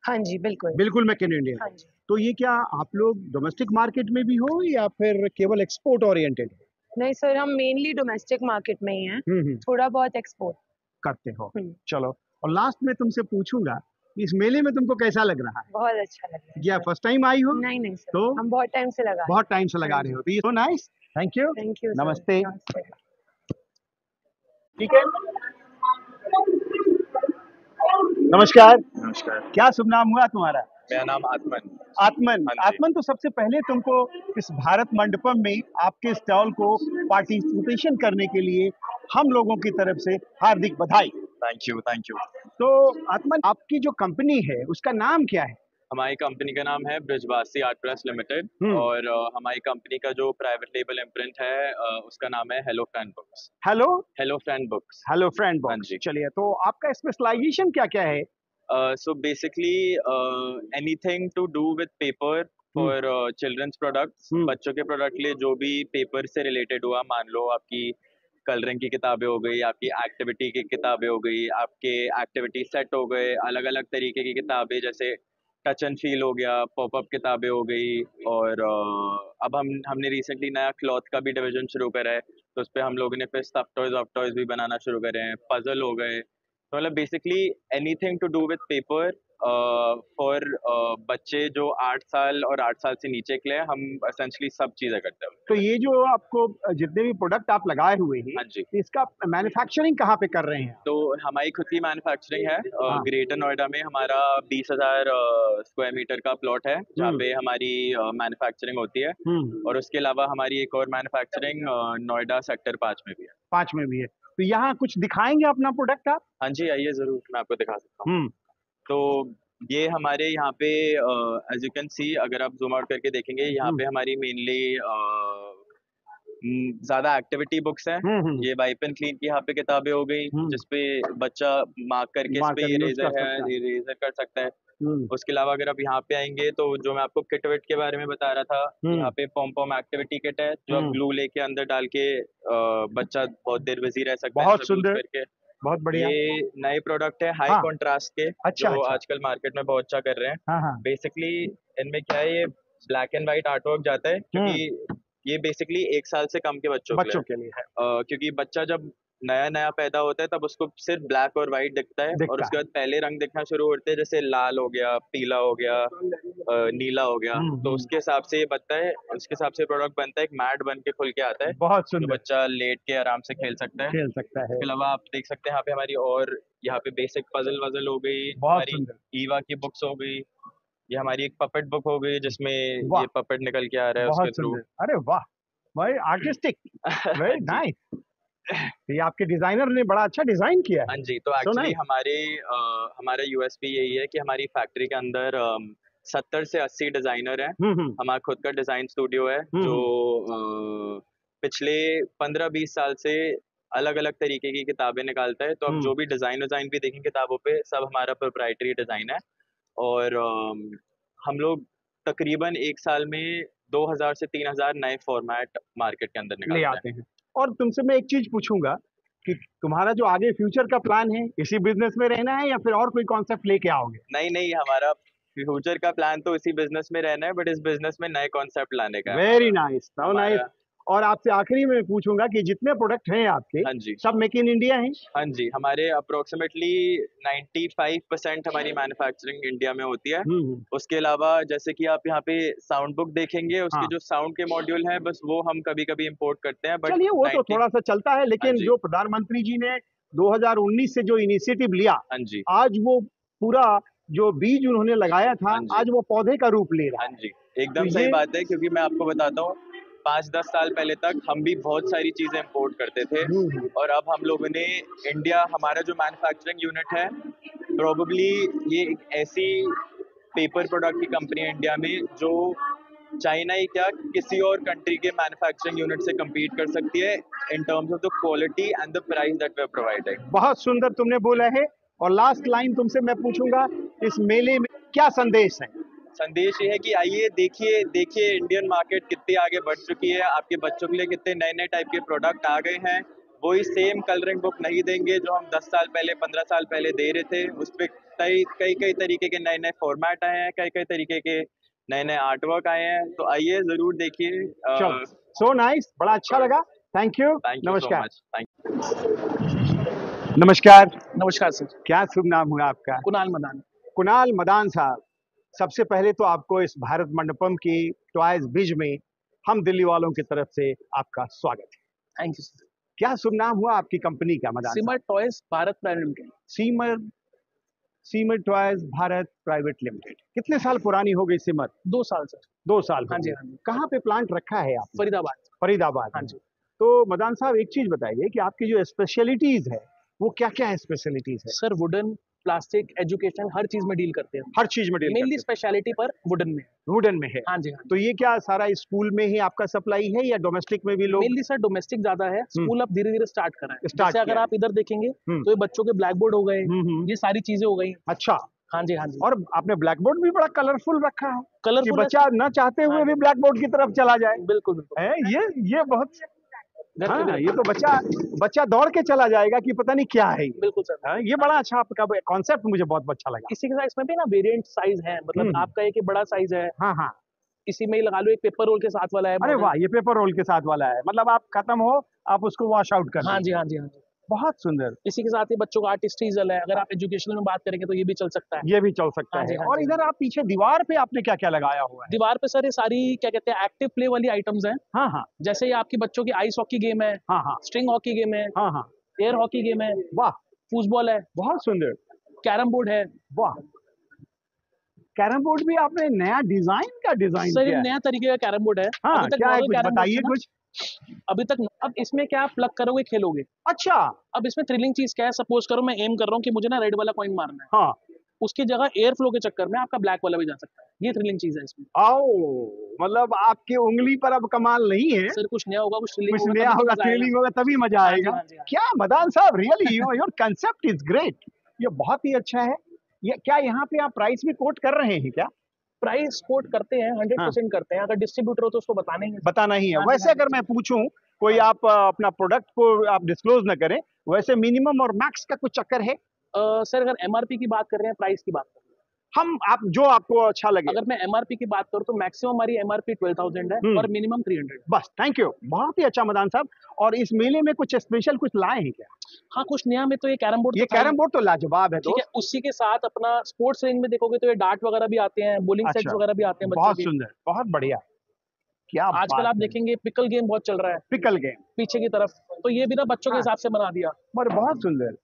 हाँ जी, बिल्कुल बिल्कुल मेक इन इंडिया। हाँ जी। तो ये क्या आप लोग डोमेस्टिक मार्केट में भी हो या फिर केवल एक्सपोर्ट ओरिएंटेड? नहीं सर, हम मेनली डोमेस्टिक मार्केट में ही हैं। थोड़ा बहुत एक्सपोर्ट करते हो। चलो, और लास्ट में तुमसे पूछूंगा, इस मेले में तुमको कैसा लग रहा है? बहुत अच्छा लग रहा है। क्या फर्स्ट टाइम आई हो? नहीं सर, तो हम बहुत टाइम से लगा रहे हो। तो नाइस, थैंक यू। नमस्ते। ठीक है, नमस्कार। नमस्कार। क्या शुभ नाम हुआ तुम्हारा? मेरा नाम आत्मन। आत्मन, तो सबसे पहले तुमको इस भारत मंडपम में आपके स्टॉल को पार्टिसिपेशन करने के लिए हम लोगों की तरफ से हार्दिक बधाई। Thank you. तो आत्मन, आपकी जो कंपनी है उसका नाम क्या है? हमारी कंपनी का नाम है ब्रिजवासी आर्ट प्रेस लिमिटेड। और हमारी कंपनी का जो प्राइवेट लेबल इम्प्रिंट है उसका नाम है hello friend books. Hello friend books. चलिए, तो आपका स्पेशलाइजेशन क्या क्या है? So basically anything to do with paper for children's products। बच्चों के प्रोडक्ट लिए जो भी पेपर से रिलेटेड हुआ, मान लो आपकी कलरिंग की किताबें हो गई, आपकी एक्टिविटी की किताबें हो गई, आपके एक्टिविटी सेट हो गए, अलग अलग तरीके की किताबें, जैसे टच एंड फील हो गया, पॉपअप किताबें हो गई। और अब हमने रिसेंटली नया क्लॉथ का भी डिवीजन शुरू करा है, तो उस पर हम लोगों ने फिर स्टफ टॉयज भी बनाना शुरू करे हैं, पजल हो गए। तो मतलब basically anything to do with paper for बच्चे जो 8 साल और 8 साल से नीचे के लिए हम एसेंशली सब चीज़ें करते हैं। तो ये जो आपको जितने भी प्रोडक्ट आप लगाए हुए हैं, हाँ जी, इसका मैन्युफैक्चरिंग कहाँ पे कर रहे हैं? तो हमारी खुद की मैन्युफैक्चरिंग है। ग्रेटर नोएडा में हमारा 20,000 स्क्वायर मीटर का प्लॉट है, जहाँ पे हमारी मैन्युफैक्चरिंग होती है। और उसके अलावा हमारी एक और मैन्युफैक्चरिंग नोएडा सेक्टर 5 में भी है। 5 में भी है। तो यहाँ कुछ दिखाएंगे अपना प्रोडक्ट आप? हाँ जी, आइए जरूर, मैं आपको दिखा सकता हूँ। तो ये हमारे यहाँ पे एज यू कैन सी, अगर आप जूम आउट करके देखेंगे, यहाँ पे हमारी मेनली ज्यादा एक्टिविटी बुक्स हैं। ये वाइप एंड क्लीन की यहाँ पे किताबें हो गई, जिसपे बच्चा मार्क करके इस पे इरेजर कर सकता है। उसके अलावा अगर आप यहाँ पे आएंगे तो जो मैं आपको किट विट के बारे में बता रहा था, यहाँ पे पॉम एक्टिविटी किट है, जो आप ग्लू लेके अंदर डाल के बच्चा बहुत देर बिजी रह सकता है। बहुत सुंदर, बहुत बढ़िया। ये नए प्रोडक्ट है हाई कॉन्ट्रास्ट के, जो आजकल मार्केट में बहुत अच्छा कर रहे हैं। बेसिकली इनमें क्या है, ये ब्लैक एंड व्हाइट आर्टवर्क जाता है, क्योंकि ये बेसिकली 1 साल से कम के बच्चों के लिए है। क्योंकि बच्चा जब नया नया पैदा होता है तब उसको सिर्फ ब्लैक और व्हाइट दिखता है, और उसके बाद पहले रंग दिखना शुरू होते हैं, जैसे लाल हो गया, पीला हो गया, नीला हो गया, तो उसके हिसाब से ये बनता है, उसके हिसाब से प्रोडक्ट बनता है, एक मैट बन के खुल के आता है, बहुत जो सुंदर, बच्चा लेट के आराम से खेल सकता है। इसके अलावा आप देख सकते हैं यहाँ पे हमारी, और यहाँ पे बेसिक पजल वजल हो गई, बहुत हमारी ईवा की बुक्स हो गई, ये हमारी एक पपेट बुक हो गई जिसमें ये पपेट निकल के आ रहा है उसके थ्रू। अरे वाह, वेरी आर्टिस्टिक, वेरी नाइस। ये आपके डिजाइनर ने बड़ा अच्छा डिजाइन किया है। हाँ जी, तो एक्चुअली हमारा यूएसपी यही है कि हमारी फैक्ट्री के अंदर 70 से 80 डिजाइनर हैं। हमारा खुद का डिजाइन स्टूडियो है जो पिछले 15-20 साल से अलग अलग तरीके की किताबें निकालता है। तो अब जो भी डिजाइन भी देखें किताबों पे, सब हमारा प्रोप्राइटरी डिजाइन है, और हम लोग तकरीबन एक साल में 2000 से 3000 नए फॉर्मेट मार्केट के अंदर निकालते आते हैं। और तुमसे मैं एक चीज पूछूंगा कि तुम्हारा जो आगे फ्यूचर का प्लान है, इसी बिजनेस में रहना है या फिर और कोई कॉन्सेप्ट लेके आओगे? नहीं, हमारा फ्यूचर का प्लान तो इसी बिजनेस में रहना है, बट इस बिजनेस में नए कॉन्सेप्ट लाने का है। Very nice, nice. और आपसे आखिरी में पूछूंगा कि जितने प्रोडक्ट हैं आपके, हाँ जी, सब मेक इन इंडिया हैं? हाँ जी, हमारे अप्रोक्सीमेटली 95% हमारी मैन्युफैक्चरिंग इंडिया में होती है। उसके अलावा जैसे कि आप यहाँ पे साउंड बुक देखेंगे, उसके जो साउंड के मॉड्यूल हैं, बस वो हम कभी कभी इम्पोर्ट करते हैं। बट चलिए वो तो थोड़ा सा चलता है, लेकिन जो प्रधानमंत्री जी ने 2019 से जो इनिशिएटिव लिया, हाँ जी, आज वो पूरा जो बीज उन्होंने लगाया था, आज वो पौधे का रूप ले रहा है। हाँ जी, एकदम सही बात है, क्योंकि मैं आपको बताता हूँ 5-10 साल पहले तक हम भी बहुत सारी चीजें इंपोर्ट करते थे, और अब हम लोगों ने इंडिया, हमारा जो मैन्युफैक्चरिंग यूनिट है, प्रोबेबली ये एक ऐसी पेपर प्रोडक्ट की कंपनी है इंडिया में जो चाइना ही क्या किसी और कंट्री के मैन्युफैक्चरिंग यूनिट से compete कर सकती है in terms of the quality and the price that we are providing. बहुत सुंदर तुमने बोला है। और लास्ट लाइन तुमसे मैं पूछूंगा, इस मेले में क्या संदेश है? संदेश ये है कि आइए, देखिए इंडियन मार्केट कितनी आगे बढ़ चुकी है, आपके बच्चों के लिए कितने नए नए टाइप के प्रोडक्ट आ गए हैं। वही सेम कलरिंग बुक नहीं देंगे जो हम 10 साल पहले, 15 साल पहले दे रहे थे। उस पर कई तरीके के नए नए फॉर्मेट आए हैं, कई तरीके के नए नए आर्टवर्क आए हैं, तो आइए जरूर देखिए। सो नाइस, बड़ा अच्छा लगा। थैंक यू, नमस्कार। नमस्कार सर। क्या शुभ नाम हुआ आपका? कुणाल मदान। कुणाल मदान साहब, सबसे पहले तो आपको इस भारत मंडपम की टॉयज बिज में हम दिल्ली वालों की तरफ से आपका स्वागत है। Thank you sir. क्या शुभ नाम हुआ आपकी कंपनी का? Madan seamer toys Bharat private limited. Seamer toys Bharat private limited. कितने साल पुरानी हो गई सीमर? 2 साल सर। 2 साल। हाँ जी। कहाँ पे प्लांट रखा है आप? फरीदाबाद। हाँ जी। तो मदान साहब एक चीज बताइए कि आपकी जो स्पेशलिटीज है वो क्या क्या है? स्पेशलिटीज है सर, वुडन, प्लास्टिक, एजुकेशन, हर चीज में डील करते हैं। हर चीज में डील करते हैं। मेनली स्पेशलिटी पर वुडन में है। हाँ जी। तो ये क्या सारा स्कूल में ही आपका सप्लाई है या डोमेस्टिक में भी लोग? मेनली सर डोमेस्टिक ज्यादा है, स्कूल अब धीरे धीरे स्टार्ट कर रहा है। जैसे अगर आप इधर देखेंगे तो ये बच्चों के ब्लैक बोर्ड हो गए, ये सारी चीजें हो गई। अच्छा। हाँ जी, हाँ जी। और आपने ब्लैक बोर्ड भी बड़ा कलरफुल रखा है, कलरफुल, बच्चा न चाहते हुए भी ब्लैक बोर्ड की तरफ चला जाए। बिल्कुल है ये बहुत। हाँ, ये तो बच्चा दौड़ के चला जाएगा कि पता नहीं क्या है। बिल्कुल सर। हाँ, ये बड़ा अच्छा आपका कॉन्सेप्ट मुझे बहुत अच्छा लगा। इसी के साथ इसमें भी ना वेरिएंट साइज है, मतलब आपका एक बड़ा साइज है। हाँ। इसी में ही लगा लो, एक पेपर रोल के साथ वाला है। अरे वाह, ये पेपर रोल के साथ वाला है, मतलब आप खत्म हो आप उसको वॉश आउट कर। हाँ जी, हाँ जी, हाँ जी। बहुत सुंदर। इसी के साथ ही बच्चों का आर्टिस्ट्रीजल है, अगर आप एजुकेशनल में बात करेंगे तो ये भी चल सकता है। ये भी चल सकता है। और इधर आप पीछे दीवार पे आपने क्या क्या लगाया हुआ है? दीवार पे सर ये सारी क्या कहते हैं एक्टिव प्ले वाली आइटम्स हैं। हाँ। जैसे ये आपकी बच्चों की आइस हॉकी गेम है। हाँ। स्ट्रिंग हॉकी गेम है। हाँ। एयर हॉकी गेम है। वाह। फुटबॉल है। बहुत सुंदर। कैरम बोर्ड है। वाह। कैरम बोर्ड भी आपने नया डिजाइन सर, नया तरीके का कैरम बोर्ड है। हाँ, क्या है कुछ बताइए कुछ। अभी तक अब इसमें क्या आप प्लग करोगे खेलोगे। अच्छा। अब इसमें थ्रिलिंग चीज क्या है, सपोज करो मैं एम कर रहा हूँ कि मुझे ना रेड वाला कॉइन मारना है। हाँ। उसकी जगह एयर फ्लो के चक्कर में आपका ब्लैक वाला भी जा सकता है। ये थ्रिलिंग चीज है इसमें। मतलब आपकी उंगली पर अब कमाल नहीं है सर, कुछ नया होगा, कुछ थ्रिलिंग होगा तभी मजा आएगा। क्या मदान साहब, really your concept is great. ये बहुत ही अच्छा है। ये क्या यहाँ पे आप प्राइस भी कोट कर रहे हैं क्या? प्राइस कोट करते हैं, 100% करते हैं। अगर डिस्ट्रीब्यूटर हो तो उसको बताना ही है। वैसे अगर मैं पूछूं, कोई आप अपना प्रोडक्ट को आप डिस्क्लोज न करें, वैसे मिनिमम और मैक्स का कुछ चक्कर है? सर, अगर एमआरपी की बात कर रहे हैं, प्राइस की बात कर रहे हैं, हम आप जो आपको अच्छा लगे। अगर मैं एमआरपी की बात करूं तो मैक्सिमम हमारी एमआरपी 12,000 है और मिनिमम 300। बस, थैंक यू, बहुत ही अच्छा मदान साहब। और इस मेले में कुछ स्पेशल कुछ लाए हैं क्या? हाँ, कुछ नया में तो ये कैरम बोर्ड, ये कैरम बोर्ड तो लाजवाब है ठीक है। उसी के साथ अपना स्पोर्ट्स रेंज में देखोगे तो ये डार्ट वगैरह भी आते हैं, बोलिंग सेट्स वगैरह भी आते हैं बच्चों बहुत के। सुंदर, बहुत बढ़िया। क्या आजकल आप देखेंगे पिकल गेम बहुत चल रहा है, पिकल गेम पीछे की तरफ, तो ये भी ना बच्चों के हिसाब से बना दिया। बहुत सुंदर।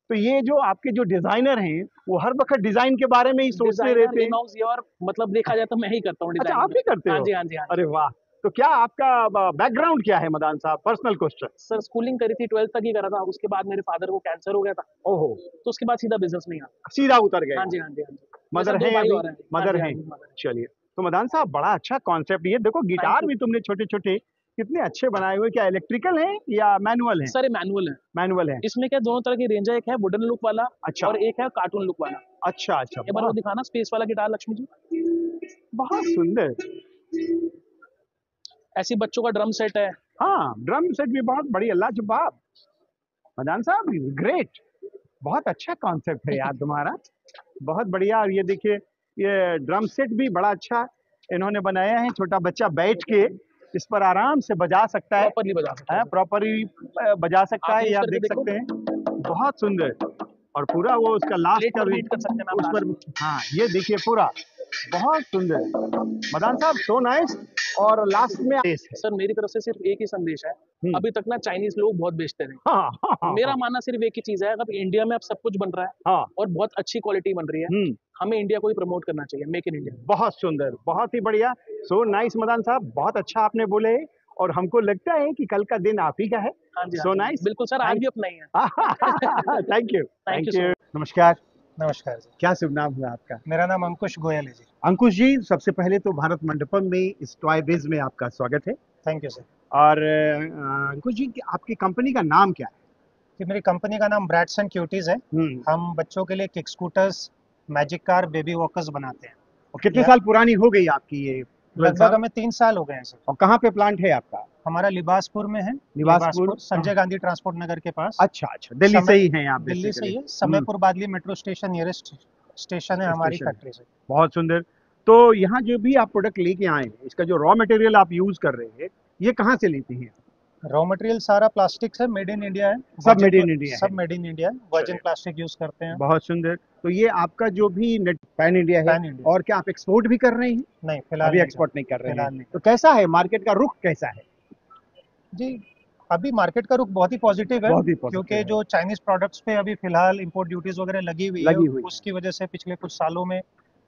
तो ये जो आपके जो डिजाइनर हैं वो हर वक्त डिजाइन के बारे में ही सोचते रहते हैं। और मतलब देखा जाए तो मैं ही करता हूँ डिजाइन। अच्छा, आप ही करते हो? हाँ जी, हाँ जी, हाँ। अरे वाह। तो क्या आपका बैकग्राउंड क्या है मदान साहब? Personal question. सर स्कूलिंग करी थी, 12th तक ही करा था, उसके बाद मेरे फादर को कैंसर हो गया था। ओहो। तो उसके बाद सीधा बिजनेस में आ सीधा उतर गए? हाँ जी, हाँ जी, हाँ जी। मदर है? मदर है। चलिए, तो मदान साहब बड़ा अच्छा कॉन्सेप्ट। ये देखो गिटार भी तुमने छोटे छोटे कितने अच्छे बनाए हुए। क्या इलेक्ट्रिकल है या मैनुअल है? सर ये मैनुअल है। मैनुअल है। इसमें क्या दोनों तरह की रेंज है, एक है वुडन लुक वाला, अच्छा, और एक है कार्टून लुक वाला। अच्छा अच्छा। एक बार वो दिखाना स्पेस वाला गिटार लक्ष्मी जी। बहुत सुंदर। ऐसी बच्चों का ड्रम सेट है। हाँ, ड्रम सेट भी बहुत बढ़िया, लाजवाब। मदान साहब ग्रेट, बहुत अच्छा कॉन्सेप्ट है यार तुम्हारा, बहुत बढ़िया। और ये देखिए, ये ड्रम सेट भी बड़ा अच्छा इन्होंने बनाया है। छोटा बच्चा बैठ के इस पर आराम से बजा सकता है, प्रॉपरली बजा सकता है। ये आप देख सकते हैं, बहुत सुंदर। और पूरा वो उसका लास्ट का भी उस पर, हाँ ये देखिए पूरा बहुत सुंदर। मदान साहब सो नाइस। और लास्ट में सर मेरी तरफ से सिर्फ एक ही संदेश है, अभी तक ना चाइनीज लोग बहुत बेचते रहे। हाँ, मेरा मानना सिर्फ एक ही चीज है, अगर इंडिया में अब सब कुछ बन रहा है और बहुत अच्छी क्वालिटी बन रही है, हमें इंडिया को ही प्रमोट करना चाहिए, मेक इन इंडिया। बहुत सुंदर, बहुत ही बढ़िया, सो नाइस मदान साहब, बहुत अच्छा आपने बोले। और हमको लगता है कि कल का दिन आप ही का है। So nice. बिल्कुल सर, आज भी अपना ही है। Thank you, thank you. नमस्कार। नमस्कार जी। क्या शुभ नाम है आपका? मेरा नाम अंकुश गोयल है जी। अंकुश जी, सबसे पहले तो भारत मंडपम में इस टॉय बिज में आपका स्वागत है। Thank you sir. और अंकुश जी, आपकी कंपनी का नाम क्या है? कि मेरी कंपनी का नाम ब्रैड्स एंड क्यूटीज है। हम बच्चों के लिए kick scooters, magic car, baby walkers बनाते हैं। और कितने साल पुरानी हो गई आपकी ये? लगभग हमें 3 साल हो गए हैं सर। और कहाँ पे प्लांट है आपका? हमारा लिबासपुर में है। लिबासपुर, संजय गांधी ट्रांसपोर्ट नगर के पास। अच्छा अच्छा, दिल्ली से ही हैं आप? दिल्ली से ही है। समयपुर बादली मेट्रो स्टेशन नियरेस्ट स्टेशन है हमारी फैक्ट्री से। बहुत सुंदर। तो यहाँ जो भी आप प्रोडक्ट लेके आए हैं, इसका जो रॉ मटेरियल आप यूज कर रहे हैं, ये कहाँ से लेते हैं? रॉ मटेरियल सारा प्लास्टिक है, मेड इन इंडिया है। सब मेड इन इंडिया है? सब मेड इन इंडिया है, वर्जिन प्लास्टिक यूज करते हैं। बहुत सुंदर। तो ये आपका जो भी नेट पैन इंडिया है, और क्या आप एक्सपोर्ट भी कर रहे हैं? नहीं, फिलहाल अभी एक्सपोर्ट नहीं कर रहे हैं। तो कैसा है मार्केट का रुख, कैसा है जी? अभी मार्केट का रुख बहुत ही पॉजिटिव है, क्योंकि जो चाइनीज प्रोडक्ट्स पे अभी फिलहाल इंपोर्ट ड्यूटीज वगैरह लगी हुई है, उसकी वजह से पिछले कुछ सालों में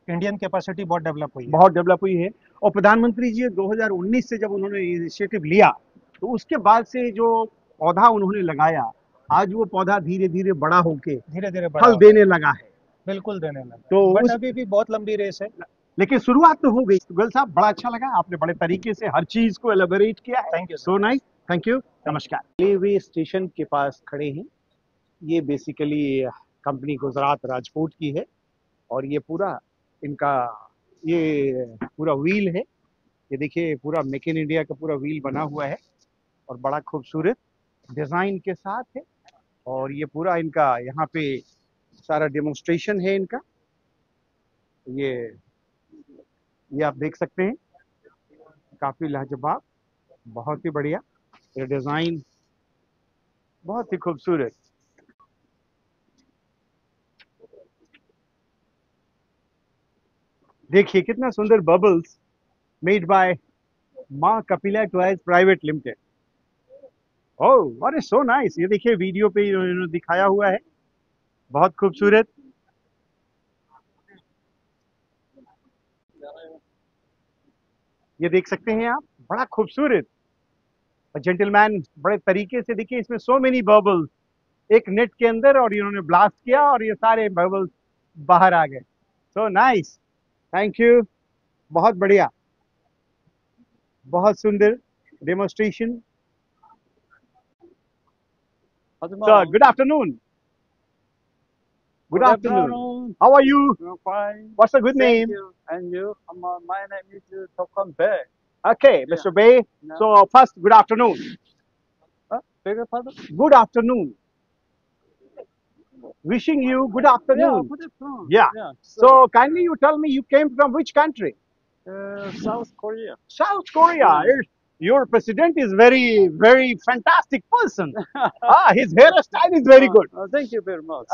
इंडियन कैपेसिटी बहुत डेवलप हुई है। बहुत डेवलप हुई है। और प्रधानमंत्री जी 2019 से जब उन्होंने इनिशिएटिव लिया, तो उसके बाद से जो पौधा उन्होंने लगाया, आज वो पौधा धीरे धीरे बड़ा होके धीरे धीरे फल देने लगा है। बिल्कुल देने लगा। तो अभी भी बहुत लंबी रेस है, लेकिन शुरुआत तो हो गई। गोयल साहब, बड़ा अच्छा लगा, आपने बड़े तरीके से हर चीज को एलेबोरेट किया है। Thank you, so nice, thank you, नमस्कार। रेलवे स्टेशन के पास खड़े हैं। ये बेसिकली कंपनी गुजरात राजकोट की है, और ये पूरा इनका ये पूरा व्हील है। ये देखिए, पूरा मेक इन इंडिया का पूरा व्हील बना हुआ है, और बड़ा खूबसूरत डिजाइन के साथ है। और ये पूरा इनका यहाँ पे सारा डेमोन्स्ट्रेशन है इनका। ये आप देख सकते हैं, काफी लाजवाब, बहुत ही बढ़िया। ये डिजाइन बहुत ही खूबसूरत। देखिए कितना सुंदर बबल्स मेड बाय माँ कपिला टॉयज प्राइवेट लिमिटेड। ओह, अरे सो नाइस। ये देखिए वीडियो पे इन्होंने दिखाया हुआ है, बहुत खूबसूरत। ये देख सकते हैं आप, बड़ा खूबसूरत। जेंटलमैन बड़े तरीके से, देखिए इसमें सो मेनी बबल्स एक नेट के अंदर, और इन्होंने ब्लास्ट किया और ये सारे बबल्स बाहर आ गए। सो नाइस, थैंक यू, बहुत बढ़िया, बहुत सुंदर demonstration. Sir, good afternoon. Good afternoon. How are you? I'm fine. What's the good name? Thank you. And you? My name is Tokam Bay. Okay, Mr. Bay. No. So first, good afternoon. Beg your pardon? Good afternoon. Wishing you good afternoon. Yeah, good afternoon. Yeah. So kindly you tell me, you came from which country? South Korea. South Korea. Your president is very fantastic person. His hairstyle is very good. Thank you very much.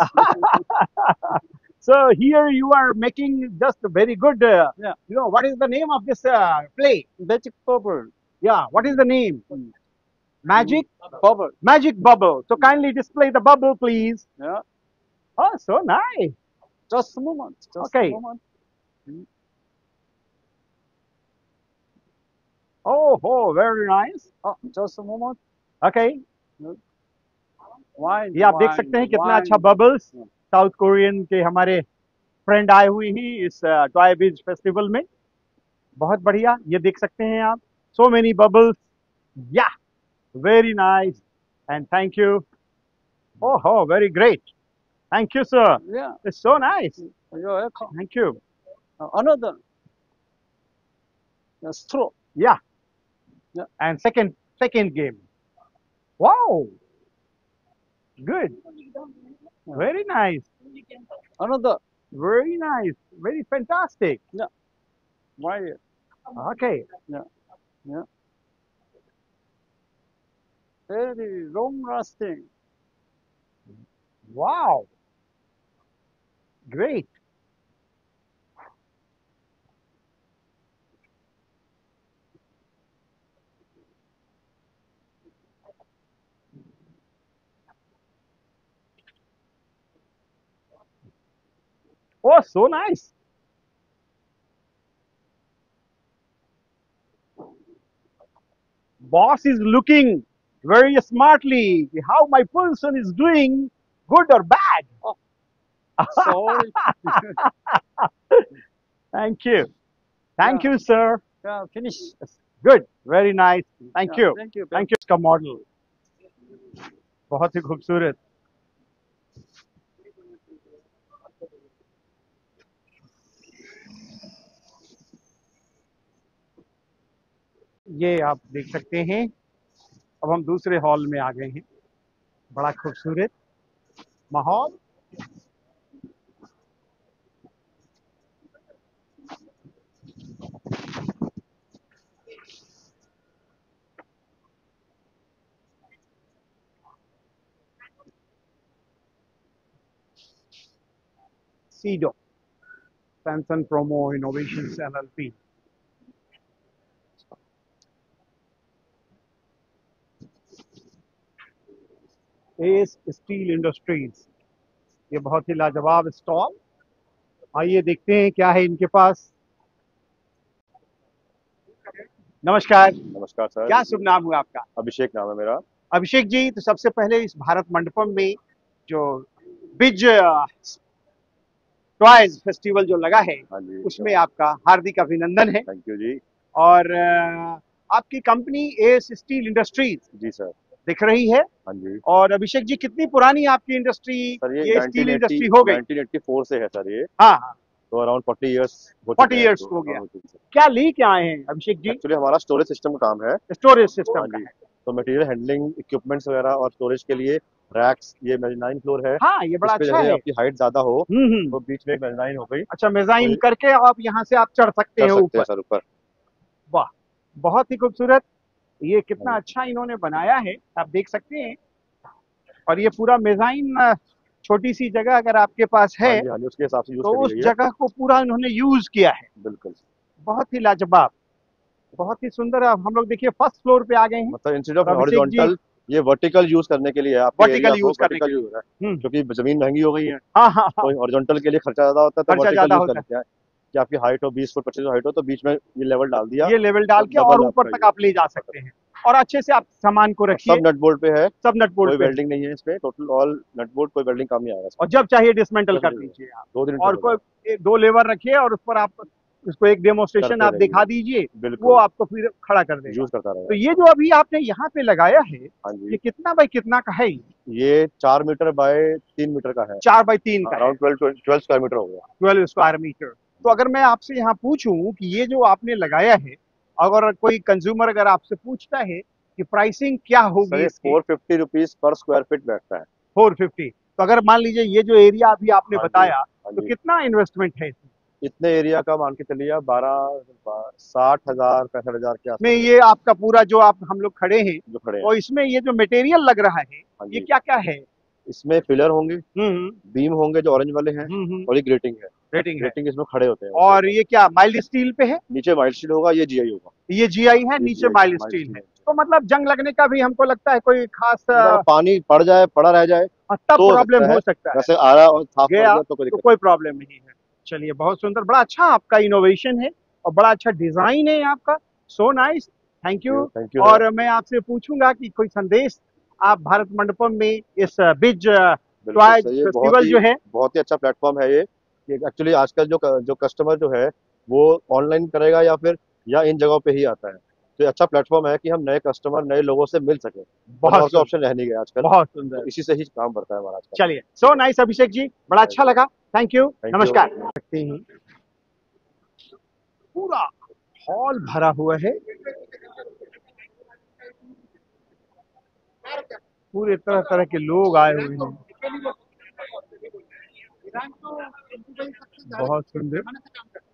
So here you are making just a very good. You know, what is the name of this play? Magic Bubble. Yeah. What is the name? Magic Bubble. Magic Bubble. So kindly display the bubble, please. Yeah. Oh, so nice. Just a moment. Just Okay. a moment. Oh, very nice. Just a moment. Okay. Wine. ये आप देख सकते हैं कितना अच्छा bubbles south Korean के हमारे friend आए हुए हैं इस टॉय बीज फेस्टिवल में। बहुत बढ़िया, ये देख सकते हैं आप, सो मेनी बबल्स। या very nice and thank you. ओहो, very great, thank you sir. Yeah. It's so nice. You're welcome. Thank you. Another. Straw. Yeah. Yeah. And second game. Wow. Good. Very nice. Another. Very nice. Very fantastic. Yeah. Why? Okay. Yeah. Yeah. Very long lasting. Wow. Great. Oh, so nice. Boss is looking very smartly how my person is doing, good or bad. Sorry. Thank you. Thank you, sir. Yeah, finish. Good. Very nice. Thank Yeah, you. thank you. Thank you. इसका model बहुत ही खूबसूरत। ये आप देख सकते हैं। अब हम दूसरे हॉल में आ गए हैं। बड़ा खूबसूरत माहौल। CEDO, Samsung Promo Innovations LLP। S steel industries, ये बहुत ही लाजवाब स्टॉल। आइए देखते हैं क्या है इनके पास। नमस्कार। नमस्कार सर। क्या शुभ नाम हुआ आपका? अभिषेक नाम है मेरा। अभिषेक जी, तो सबसे पहले इस भारत मंडपम में जो बिज टॉयज फेस्टिवल जो लगा है, उसमें आपका हार्दिक अभिनंदन है। थैंक यू जी। और आपकी कंपनी एस स्टील इंडस्ट्रीज जी सर दिख रही है। हाँ जी। और अभिषेक जी, कितनी पुरानी आपकी इंडस्ट्री? सर ये स्टील इंडस्ट्री हो गई 1984 से है सर ये। हाँ। तो अराउंड 40 इयर्स 40 इयर्स हो गया। क्या लेके आए हैं अभिषेक जी? एक्चुअली हमारा स्टोरेज सिस्टम का काम है। स्टोरेज सिस्टम का है। तो मटेरियल हैंडलिंग इक्विपमेंट्स वगैरह और स्टोरेज के लिए रैक्स, ये मेजानाइन फ्लोर है। हाँ, ये बड़ा अच्छा है। आपकी हाइट ज्यादा हो तो बीच में एक मेजानाइन हो गई। अच्छा, मेजाइन करके आप यहाँ से आप चढ़ सकते हैं ऊपर। सर ऊपर। वाह, बहुत ही खूबसूरत। ये कितना अच्छा इन्होंने बनाया है, आप देख सकते हैं। और ये पूरा मेजाइन, छोटी सी जगह अगर आपके पास है उसके हिसाब से तो उस जगह को पूरा इन्होंने यूज किया है। बिल्कुल, बहुत ही लाजवाब, बहुत ही सुंदर। अब हम लोग देखिए फर्स्ट फ्लोर पे आ गए हैं। मतलब इंस्टेड ऑफ हॉरिजॉन्टल ये वर्टिकल यूज करने के लिए है। वर्टिकल यूज करने के लिए क्योंकि जमीन महंगी हो गई है। हाँ। तो हॉरिजॉन्टल के लिए खर्चा ज्यादा होता है, तो वर्टिकल यूज करते हैं कि आपकी हाइट हो 20 फुट 25 फुट हाइट हो तो बीच में ये लेवल डाल दिया। ये लेवल डाल के और ऊपर तक आप ले जा सकते हैं और अच्छे से आप सामान को रखिए। सब नट बोल्ट पे है। सब नट बोल्ट पे, कोई वेल्डिंग नहीं है इसमें। टोटल ऑल नट बोल्ट, कोई वेल्डिंग काम नहीं आएगा। और जब चाहिए डिसमेंटल कर दीजिए आप। 2 दिन और कोई 2 लेवर रखिए और उस पर आप उसको एक डेमोस्ट्रेशन आप दिखा दीजिए, वो आपको फिर खड़ा कर देगा। यूज करता रहेगा। तो ये जो अभी आपने यहाँ पे लगाया है, ये कितना बाय कितना का है? ये 4 मीटर बाय 3 मीटर का है। 4 बाय 3 का, अराउंड 12 स्क्वायर मीटर हो गया। 12 स्क्वायर मीटर। तो अगर मैं आपसे यहाँ पूछूं कि ये जो आपने लगाया है, अगर कोई कंज्यूमर अगर आपसे पूछता है कि प्राइसिंग क्या होगी? 450 रुपीज पर स्क्वायर फीट बैठता है। 450। तो अगर मान लीजिए ये जो एरिया अभी आपने बताया, तो कितना इन्वेस्टमेंट है इसमें? इतने एरिया का मान के चलिए आप 60,000 65,000 के आसपास में ये आपका पूरा जो आप हम लोग खड़े हैं, जो खड़े हैं, और इसमें ये जो मटेरियल लग रहा है, ये क्या क्या है? इसमें पिलर होंगे, बीम होंगे जो ऑरेंज वाले हैं, और ये ग्रेटिंग है। ग्रेटिंग इसमें खड़े होते हैं। और ये क्या माइल्ड स्टील पे है? नीचे माइल्ड स्टील होगा, ये जीआई होगा। ये जीआई है, नीचे माइल्ड स्टील है। तो मतलब जंग लगने का भी हमको लगता है कोई खास पानी पड़ा रह जाए तब प्रॉब्लम हो सकता है। वैसे आ रहा और साफ पड़ गया तो कोई प्रॉब्लम नहीं है। चलिए, बहुत सुंदर, बड़ा अच्छा आपका इनोवेशन है और बड़ा अच्छा डिजाइन है आपका। So nice, thank you. और मैं आपसे पूछूंगा कि कोई संदेश आप भारत मंडपम में इस बिज टॉय फेस्टिवल जो है, बहुत ही अच्छा प्लेटफॉर्म है ये। एक्चुअली आजकल जो कस्टमर जो है वो ऑनलाइन करेगा या इन जगहों पे ही आता है, तो ये अच्छा प्लेटफॉर्म है कि हम नए कस्टमर नए लोगों से मिल सके। बहुत से ऑप्शन रह नहीं गए आजकल। बहुत सुंदर, तो इसी से ही काम बढ़ता है हमारा। चलिए, सो नाइस अभिषेक जी, बड़ा अच्छा लगा, थैंक यू, नमस्कार। देखते हैं पूरा हॉल भरा हुआ है, पूरे तरह तरह के लोग आए हुए हैं। बहुत सुंदर,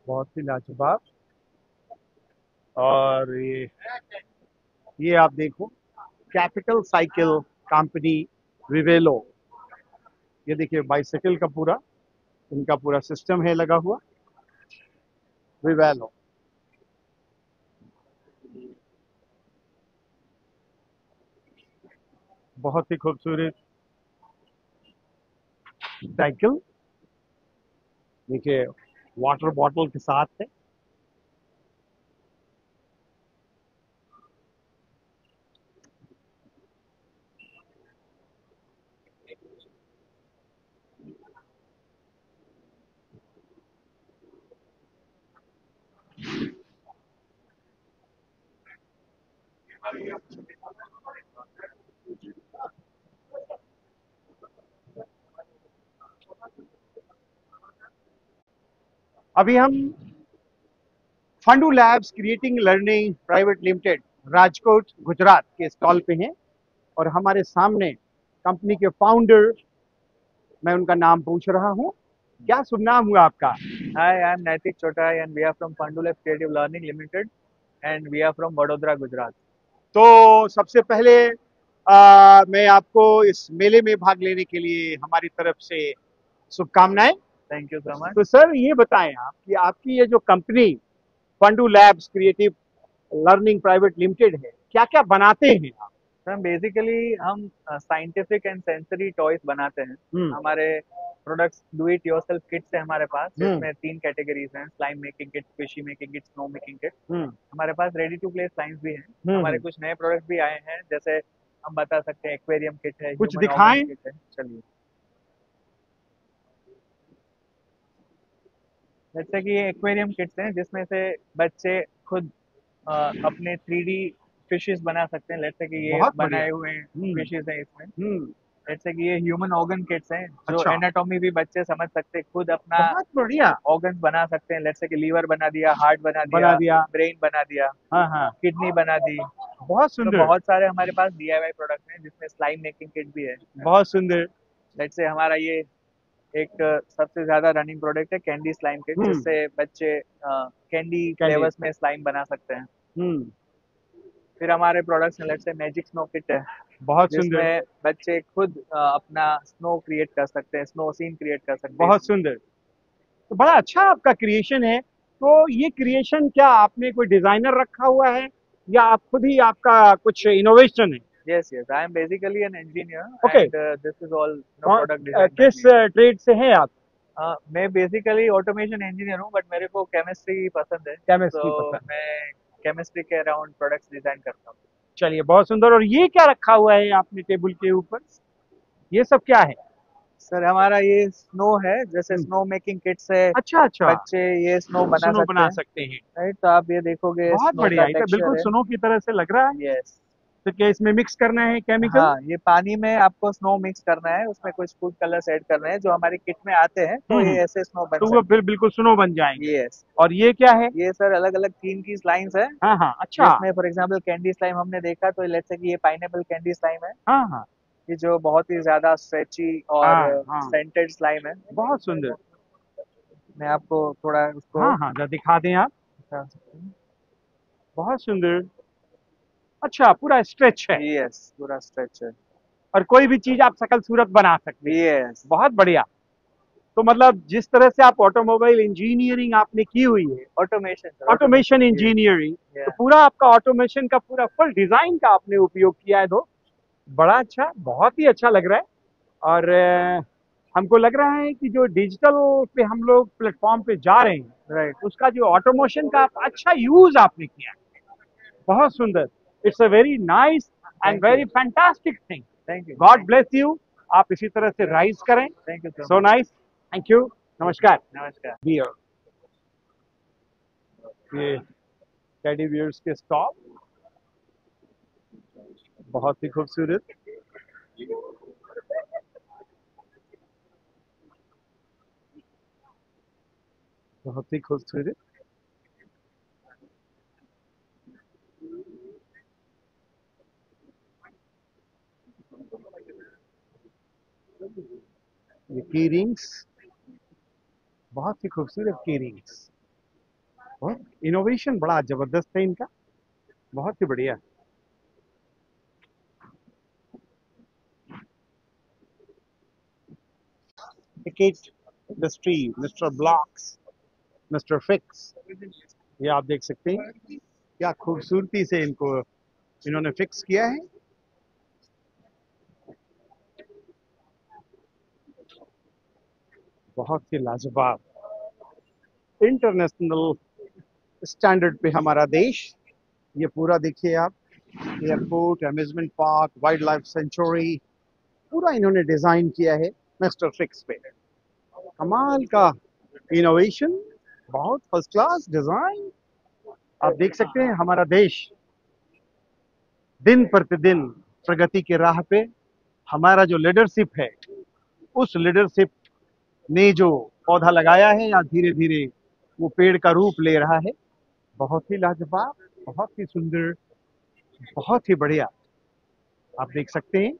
बहुत ही लाजवाब। और ये आप देखो, कैपिटल साइकिल कंपनी विवेलो, ये देखिए बाइसाइकिल का पूरा इनका पूरा सिस्टम है लगा हुआ, विवेलो। बहुत ही खूबसूरत साइकिल, देखिए वाटर बॉटल के साथ है। अभी हम Fundoo Labs creating learning private limited Rajkot Gujarat के स्टॉल पे हैं और हमारे सामने कंपनी के फाउंडर, मैं उनका नाम पूछ रहा हूँ, क्या शुभ नाम हुआ आपका? हाय, I am Naitik Chotai and we are from Fundoo Labs creative learning limited and we are from Vadodara Gujarat. तो सबसे पहले मैं आपको इस मेले में भाग लेने के लिए हमारी तरफ से शुभकामनाएं। Thank you so much. तो सर ये बताएं आप कि आपकी ये जो company Fundoo Labs creative learning private limited है, क्या क्या बनाते हैं आप? सर बेसिकली हम साइंटिफिक एंड सेंसरी टॉयज बनाते हैं। हमारे products do it yourself kits है हमारे पास, जिसमें 3 कैटेगरीज हैं, slime making kit, fishy making kit, snow making kit. हमारे पास रेडी टू प्ले स्लाइम्स भी हैं। हमारे कुछ नए प्रोडक्ट्स भी आए हैं, जैसे हम बता सकते हैं एक्वेरियम किट है, कुछ दिखाएं। किट है। चलिए, जैसे कि ये एक्वेरियम किट्स हैं जिसमें से बच्चे खुद अपने 3D फिशेस बना सकते हैं। जैसे कि ये बनाए हुए फिशेस हैं इसमें। जैसे कि ये ह्यूमन ऑर्गन किट्स हैं, जो एनाटॉमी भी बच्चे समझ सकते हैं, खुद अपना ऑर्गन्स बना सकते हैं। जैसे कि लीवर बना दिया, हार्ट बना दिया, ब्रेन बना दिया, किडनी बना दी। बहुत सुंदर। तो बहुत सारे हमारे पास DIY प्रोडक्ट हैं जिसमें स्लाइम मेकिंग किट भी है। बहुत सुंदर। जैसे हमारा ये एक सबसे ज्यादा रनिंग प्रोडक्ट है कैंडी स्लाइम किट, जिससे बच्चे कैंडी फ्लेवर्स में स्लाइम बना सकते हैं। फिर हमारे प्रोडक्ट्स में let's say magic snow kit है, बहुत जिसमें बच्चे खुद अपना स्नो क्रिएट कर सकते हैं, स्नो सीन क्रिएट कर सकते हैं। बहुत सुंदर। तो बड़ा अच्छा आपका क्रिएशन है। तो ये क्रिएशन क्या आपने कोई डिजाइनर रखा हुआ है या आप खुद ही आपका कुछ इनोवेशन है? Yes, I am basically an engineer. Okay. And this is all product design. किस ट्रेड से हैं आप? मैं बेसिकली ऑटोमेशन इंजीनियर हूँ, बट मेरे को केमिस्ट्री पसंद है। केमिस्ट्री पसंद। मैं केमिस्ट्री के अराउंड प्रोडक्ट्स डिजाइन करता हूँ। चलिए, बहुत सुंदर। और ये क्या रखा हुआ है आपने टेबल के ऊपर? ये सब क्या है? सर हमारा ये स्नो है, जैसे स्नो मेकिंग किट्स है। अच्छा। बच्चे ये स्नो बना सकते हैं। राइट, तो आप ये देखोगे, बहुत बढ़िया, बिल्कुल स्नो की तरह से लग रहा है। यस। तो क्या इसमें मिक्स करना है केमिकल? हाँ, ये पानी में आपको स्नो मिक्स करना है, उसमें कुछ फूड कलर्स ऐड करने हैं जो हमारी किट में आते हैं, तो ये ऐसे स्नो बन तो वो बिल्कुल स्नो बन जाएंगे। यस। और ये क्या है? ये सर अलग अलग थीम की स्लाइम्स है। हाँ, अच्छा। इसमें फॉर एग्जांपल कैंडी स्लाइम हमने देखा, तो लेट्स से कि ये पाइनएप्पल कैंडी स्लाइम है। हाँ। ये जो बहुत ही ज्यादा स्ट्रेची और सेंटेड स्लाइम है। बहुत सुंदर। मैं आपको थोड़ा उसको हाँ दिखा दें आप। बहुत सुंदर। अच्छा, पूरा स्ट्रेच है। यस, पूरा स्ट्रेच है और कोई भी चीज आप शकल सूरत बना सकते हैं। यस, बहुत बढ़िया। तो मतलब जिस तरह से आप ऑटोमोबाइल इंजीनियरिंग आपने की हुई है, ऑटोमेशन इंजीनियरिंग, तो पूरा आपका ऑटोमेशन का पूरा फुल डिजाइन का आपने उपयोग किया है। तो बड़ा अच्छा, बहुत ही अच्छा लग रहा है। और हमको लग रहा है कि जो डिजिटल पे हम लोग प्लेटफॉर्म पे जा रहे हैं, राइट, उसका जो ऑटोमेशन का अच्छा यूज आपने किया है, बहुत सुंदर। It's a very nice and very fantastic thing. Thank you. God bless you. आप इसी तरह से राइज करें। Thank you so nice. Thank you. नमस्कार। नमस्कार। बियर, ये टेडी बियर्स के स्टॉल, बहुत ही खूबसूरत। बहुत ही खूबसूरत। ये की रिंग्स, बहुत ही खूबसूरत की रिंग्स। बहुत इनोवेशन बड़ा जबरदस्त है इनका, बहुत ही बढ़िया। Ticket industry, mister blocks, mister fix, ये आप देख सकते हैं क्या खूबसूरती से इनको इन्होंने फिक्स किया है। बहुत ही लाजवाब, इंटरनेशनल स्टैंडर्ड पे हमारा देश। ये पूरा देखिए आप, airport, amusement park, wild life sanctuary, पूरा इन्होंने डिजाइन किया है मिस्टर फिक्स पे। कमाल का इनोवेशन, बहुत फर्स्ट क्लास डिजाइन। आप देख सकते हैं हमारा देश दिन प्रतिदिन प्रगति के राह पे, हमारा जो लीडरशिप है, उस लीडरशिप ने जो पौधा लगाया है या धीरे धीरे वो पेड़ का रूप ले रहा है। बहुत ही लाजवाब, बहुत ही सुंदर, बहुत ही बढ़िया। आप देख सकते हैं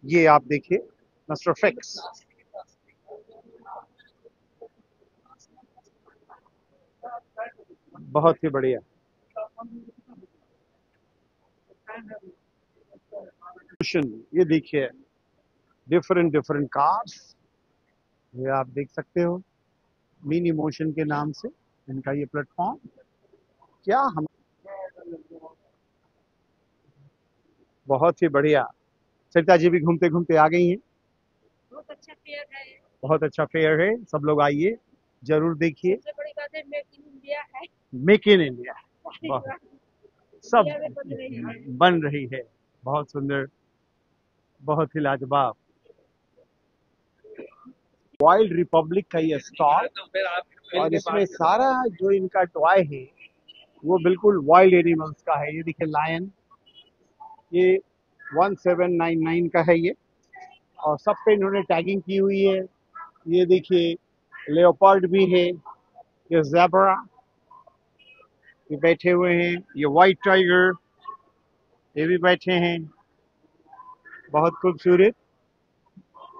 ये, आप देखिए मिस्टर फिक्स, बहुत ही बढ़िया। ये देखिए डिफरेंट डिफरेंट कार्स, ये आप देख सकते हो मिनी मोशन के नाम से इनका ये प्लेटफॉर्म। क्या हम, बहुत ही बढ़िया। सरिता जी भी घूमते घूमते आ गई हैं। बहुत अच्छा फेयर है, बहुत अच्छा फेयर है, सब लोग आइए, जरूर देखिए। सबसे बड़ी बात है मेक इन इंडिया है। मेक इन इंडिया सब बन रही है। बहुत सुंदर, बहुत ही लाजवाब। वाइल्ड रिपब्लिक का ये स्टॉल, और इसमें सारा जो इनका टॉय है वो बिल्कुल वाइल्ड एनिमल्स का है। ये देखिए लायन, ये 1799 का है ये, और सब पे इन्होंने टैगिंग की हुई है। ये देखिए लेओपार्ड भी है, ये ज़ेब्रा, ये बैठे हुए हैं, ये वाइट टाइगर, ये भी बैठे हैं, बहुत खूबसूरत।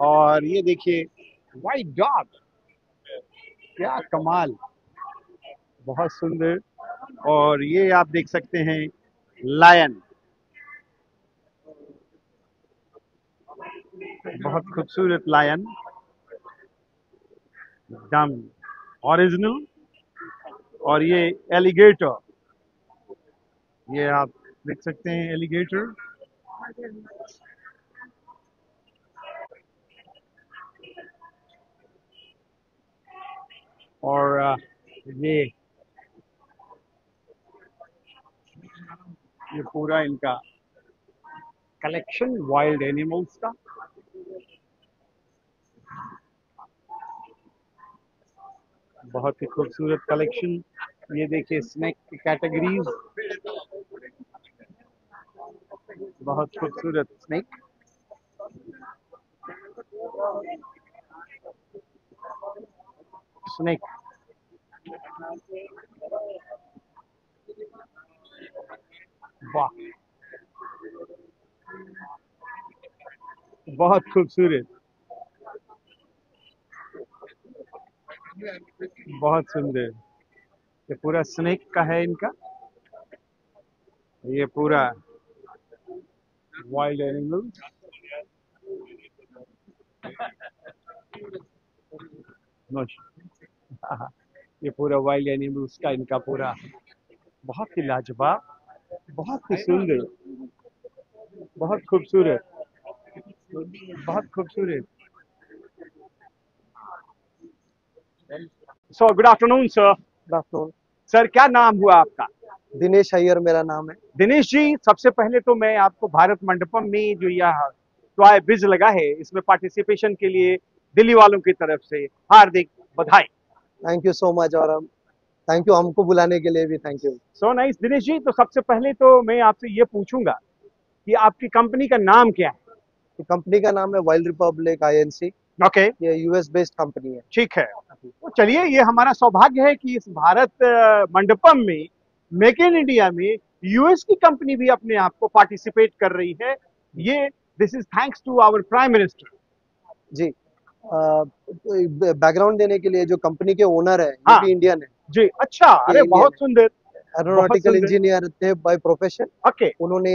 और ये देखिए वाइट डॉग, क्या कमाल, बहुत सुंदर। और ये आप देख सकते हैं लायन, बहुत खूबसूरत लायन, एकदम ओरिजिनल। और ये एलिगेटर, ये आप देख सकते हैं एलिगेटर। और ये पूरा इनका कलेक्शन वाइल्ड एनिमल्स का, बहुत ही खूबसूरत कलेक्शन। ये देखिए स्नैक की कैटेगरीज, बहुत खूबसूरत स्नैक। स्नैक वाह, बहुत खूबसूरत, बहुत सुंदर। ये पूरा स्नेक का है इनका, ये पूरा वाइल्ड एनिमल। ये पूरा वाइल्ड एनिमल्स का इनका पूरा बहुत ही लाजवाब, बहुत ही सुंदर, बहुत खूबसूरत, बहुत खूबसूरत। So good afternoon sir. Good afternoon sir, क्या नाम हुआ आपका? दिनेश अय्यर मेरा नाम है। दिनेश जी, सबसे पहले तो मैं आपको भारत मंडपम में जो यह टॉय बिज लगा है, इसमें पार्टिसिपेशन के लिए दिल्ली वालों की तरफ से हार्दिक बधाई। थैंक यू सो मच, और थैंक यू हमको बुलाने के लिए भी thank you. So nice. Dinesh ji, तो सबसे पहले तो मैं आपसे ये पूछूंगा कि आपकी कंपनी का नाम क्या है? कंपनी का नाम है वाइल्ड रिपब्लिक INC। ओके। ये US बेस्ड कंपनी है। ठीक है, तो चलिए, ये हमारा सौभाग्य है कि इस भारत मंडपम में, मेक इन इंडिया में US की कंपनी भी अपने आप को पार्टिसिपेट कर रही है। ये this is thanks to our prime minister. जी, बैकग्राउंड देने के लिए जो कंपनी के ओनर है ये भी इंडियन है। जी, अच्छा, अरे बहुत सुंदर। एरोनॉटिकल इंजीनियर थे बाय प्रोफेशन। ओके। उन्होंने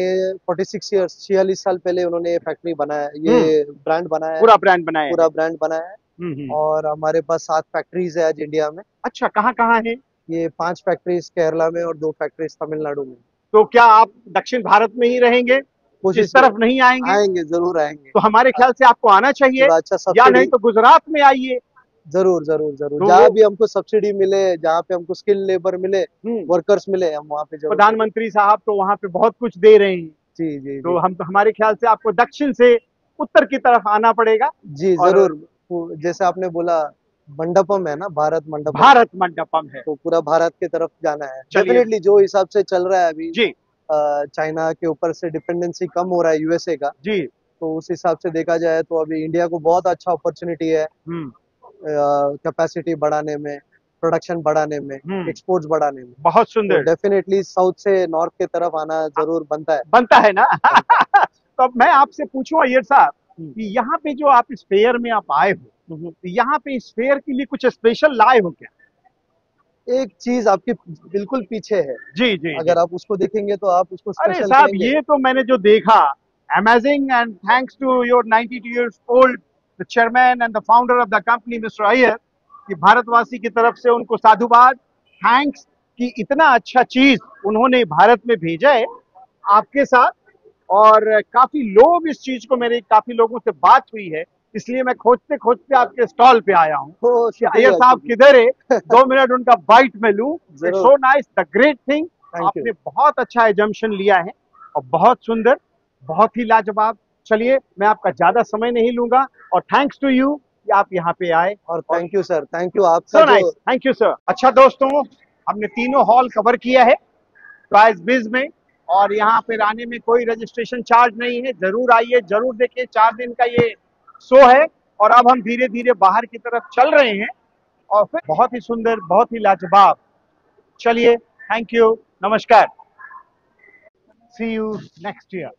46 साल पहले उन्होंने फैक्ट्री बनाया, ये ब्रांड बनाया, पूरा ब्रांड बनाया, पूरा ब्रांड बनाया है। और हमारे पास 7 फैक्ट्रीज है आज इंडिया में। अच्छा, कहाँ कहाँ है? ये 5 फैक्ट्रीज केरला में और 2 फैक्ट्रीज तमिलनाडु में। तो क्या आप दक्षिण भारत में ही रहेंगे, इस तरफ नहीं आएंगे? आएंगे, जरूर आएंगे। तो हमारे ख्याल से आपको आना चाहिए, अच्छा, या नहीं तो गुजरात में आइए। जरूर जरूर जरूर, तो जहाँ भी हमको सब्सिडी मिले, जहाँ पे हमको स्किल लेबर मिले, वर्कर्स मिले, हम वहाँ पे जरूर। प्रधानमंत्री साहब तो वहाँ पे बहुत कुछ दे रहे हैं। जी जी। तो हम तो हमारे ख्याल से आपको दक्षिण से उत्तर की तरफ आना पड़ेगा। जी जरूर, जैसे आपने बोला मंडपम है ना, भारत मंडपम, भारत मंडपम है, तो पूरा भारत की तरफ जाना है। डेफिनेटली जो हिसाब से चल रहा है अभी, जी, चाइना के ऊपर से डिपेंडेंसी कम हो रहा है USA का, जी, तो उस हिसाब से देखा जाए तो अभी इंडिया को बहुत अच्छा अपॉर्चुनिटी है कैपेसिटी बढ़ाने में, प्रोडक्शन बढ़ाने में, एक्सपोर्ट्स बढ़ाने में। बहुत सुंदर। तो डेफिनेटली साउथ से नॉर्थ की तरफ आना जरूर बनता है ना। तो अब मैं आपसे पूछूं अय्यर साहब कि यहाँ पे जो आप इस फेयर में आप आए हो, तो यहाँ पे इस फेयर के लिए कुछ स्पेशल लाए हो क्या? एक चीज आपके बिल्कुल पीछे है। जी जी, अगर आप उसको देखेंगे तो आप उसको अरे साहब, ये तो मैंने जो देखा, amazing, and thanks to your 92 years old the chairman and the founder of the company mister Iyer, कि भारतवासी की तरफ से उनको साधुवाद, थैंक्स कि इतना अच्छा चीज उन्होंने भारत में भेजा है आपके साथ। और काफी लोग इस चीज को, मेरे काफी लोगों से बात हुई है, इसलिए मैं खोजते खोजते आपके स्टॉल पे आया हूँ। अय्यर साहब किधर है, 2 मिनट उनका बाइट में लूं। It's so nice, the great thing, आपने बहुत अच्छा एजम्पशन लिया है और बहुत सुंदर, बहुत ही लाजवाब। चलिए, मैं आपका ज्यादा समय नहीं लूंगा, और थैंक्स टू यू कि आप यहाँ पे आए। और thank you sir, thank you आपका। Thank you sir. अच्छा दोस्तों, हमने तीनों हॉल कवर किया है प्राइस बिज में, और यहाँ पे आने में कोई रजिस्ट्रेशन चार्ज नहीं है। जरूर आइए, जरूर देखिए, 4 दिन का ये शो है। और अब हम धीरे धीरे बाहर की तरफ चल रहे हैं, और फिर बहुत ही सुंदर, बहुत ही लाजवाब। चलिए, थैंक यू, नमस्कार, सी यू नेक्स्ट ईयर।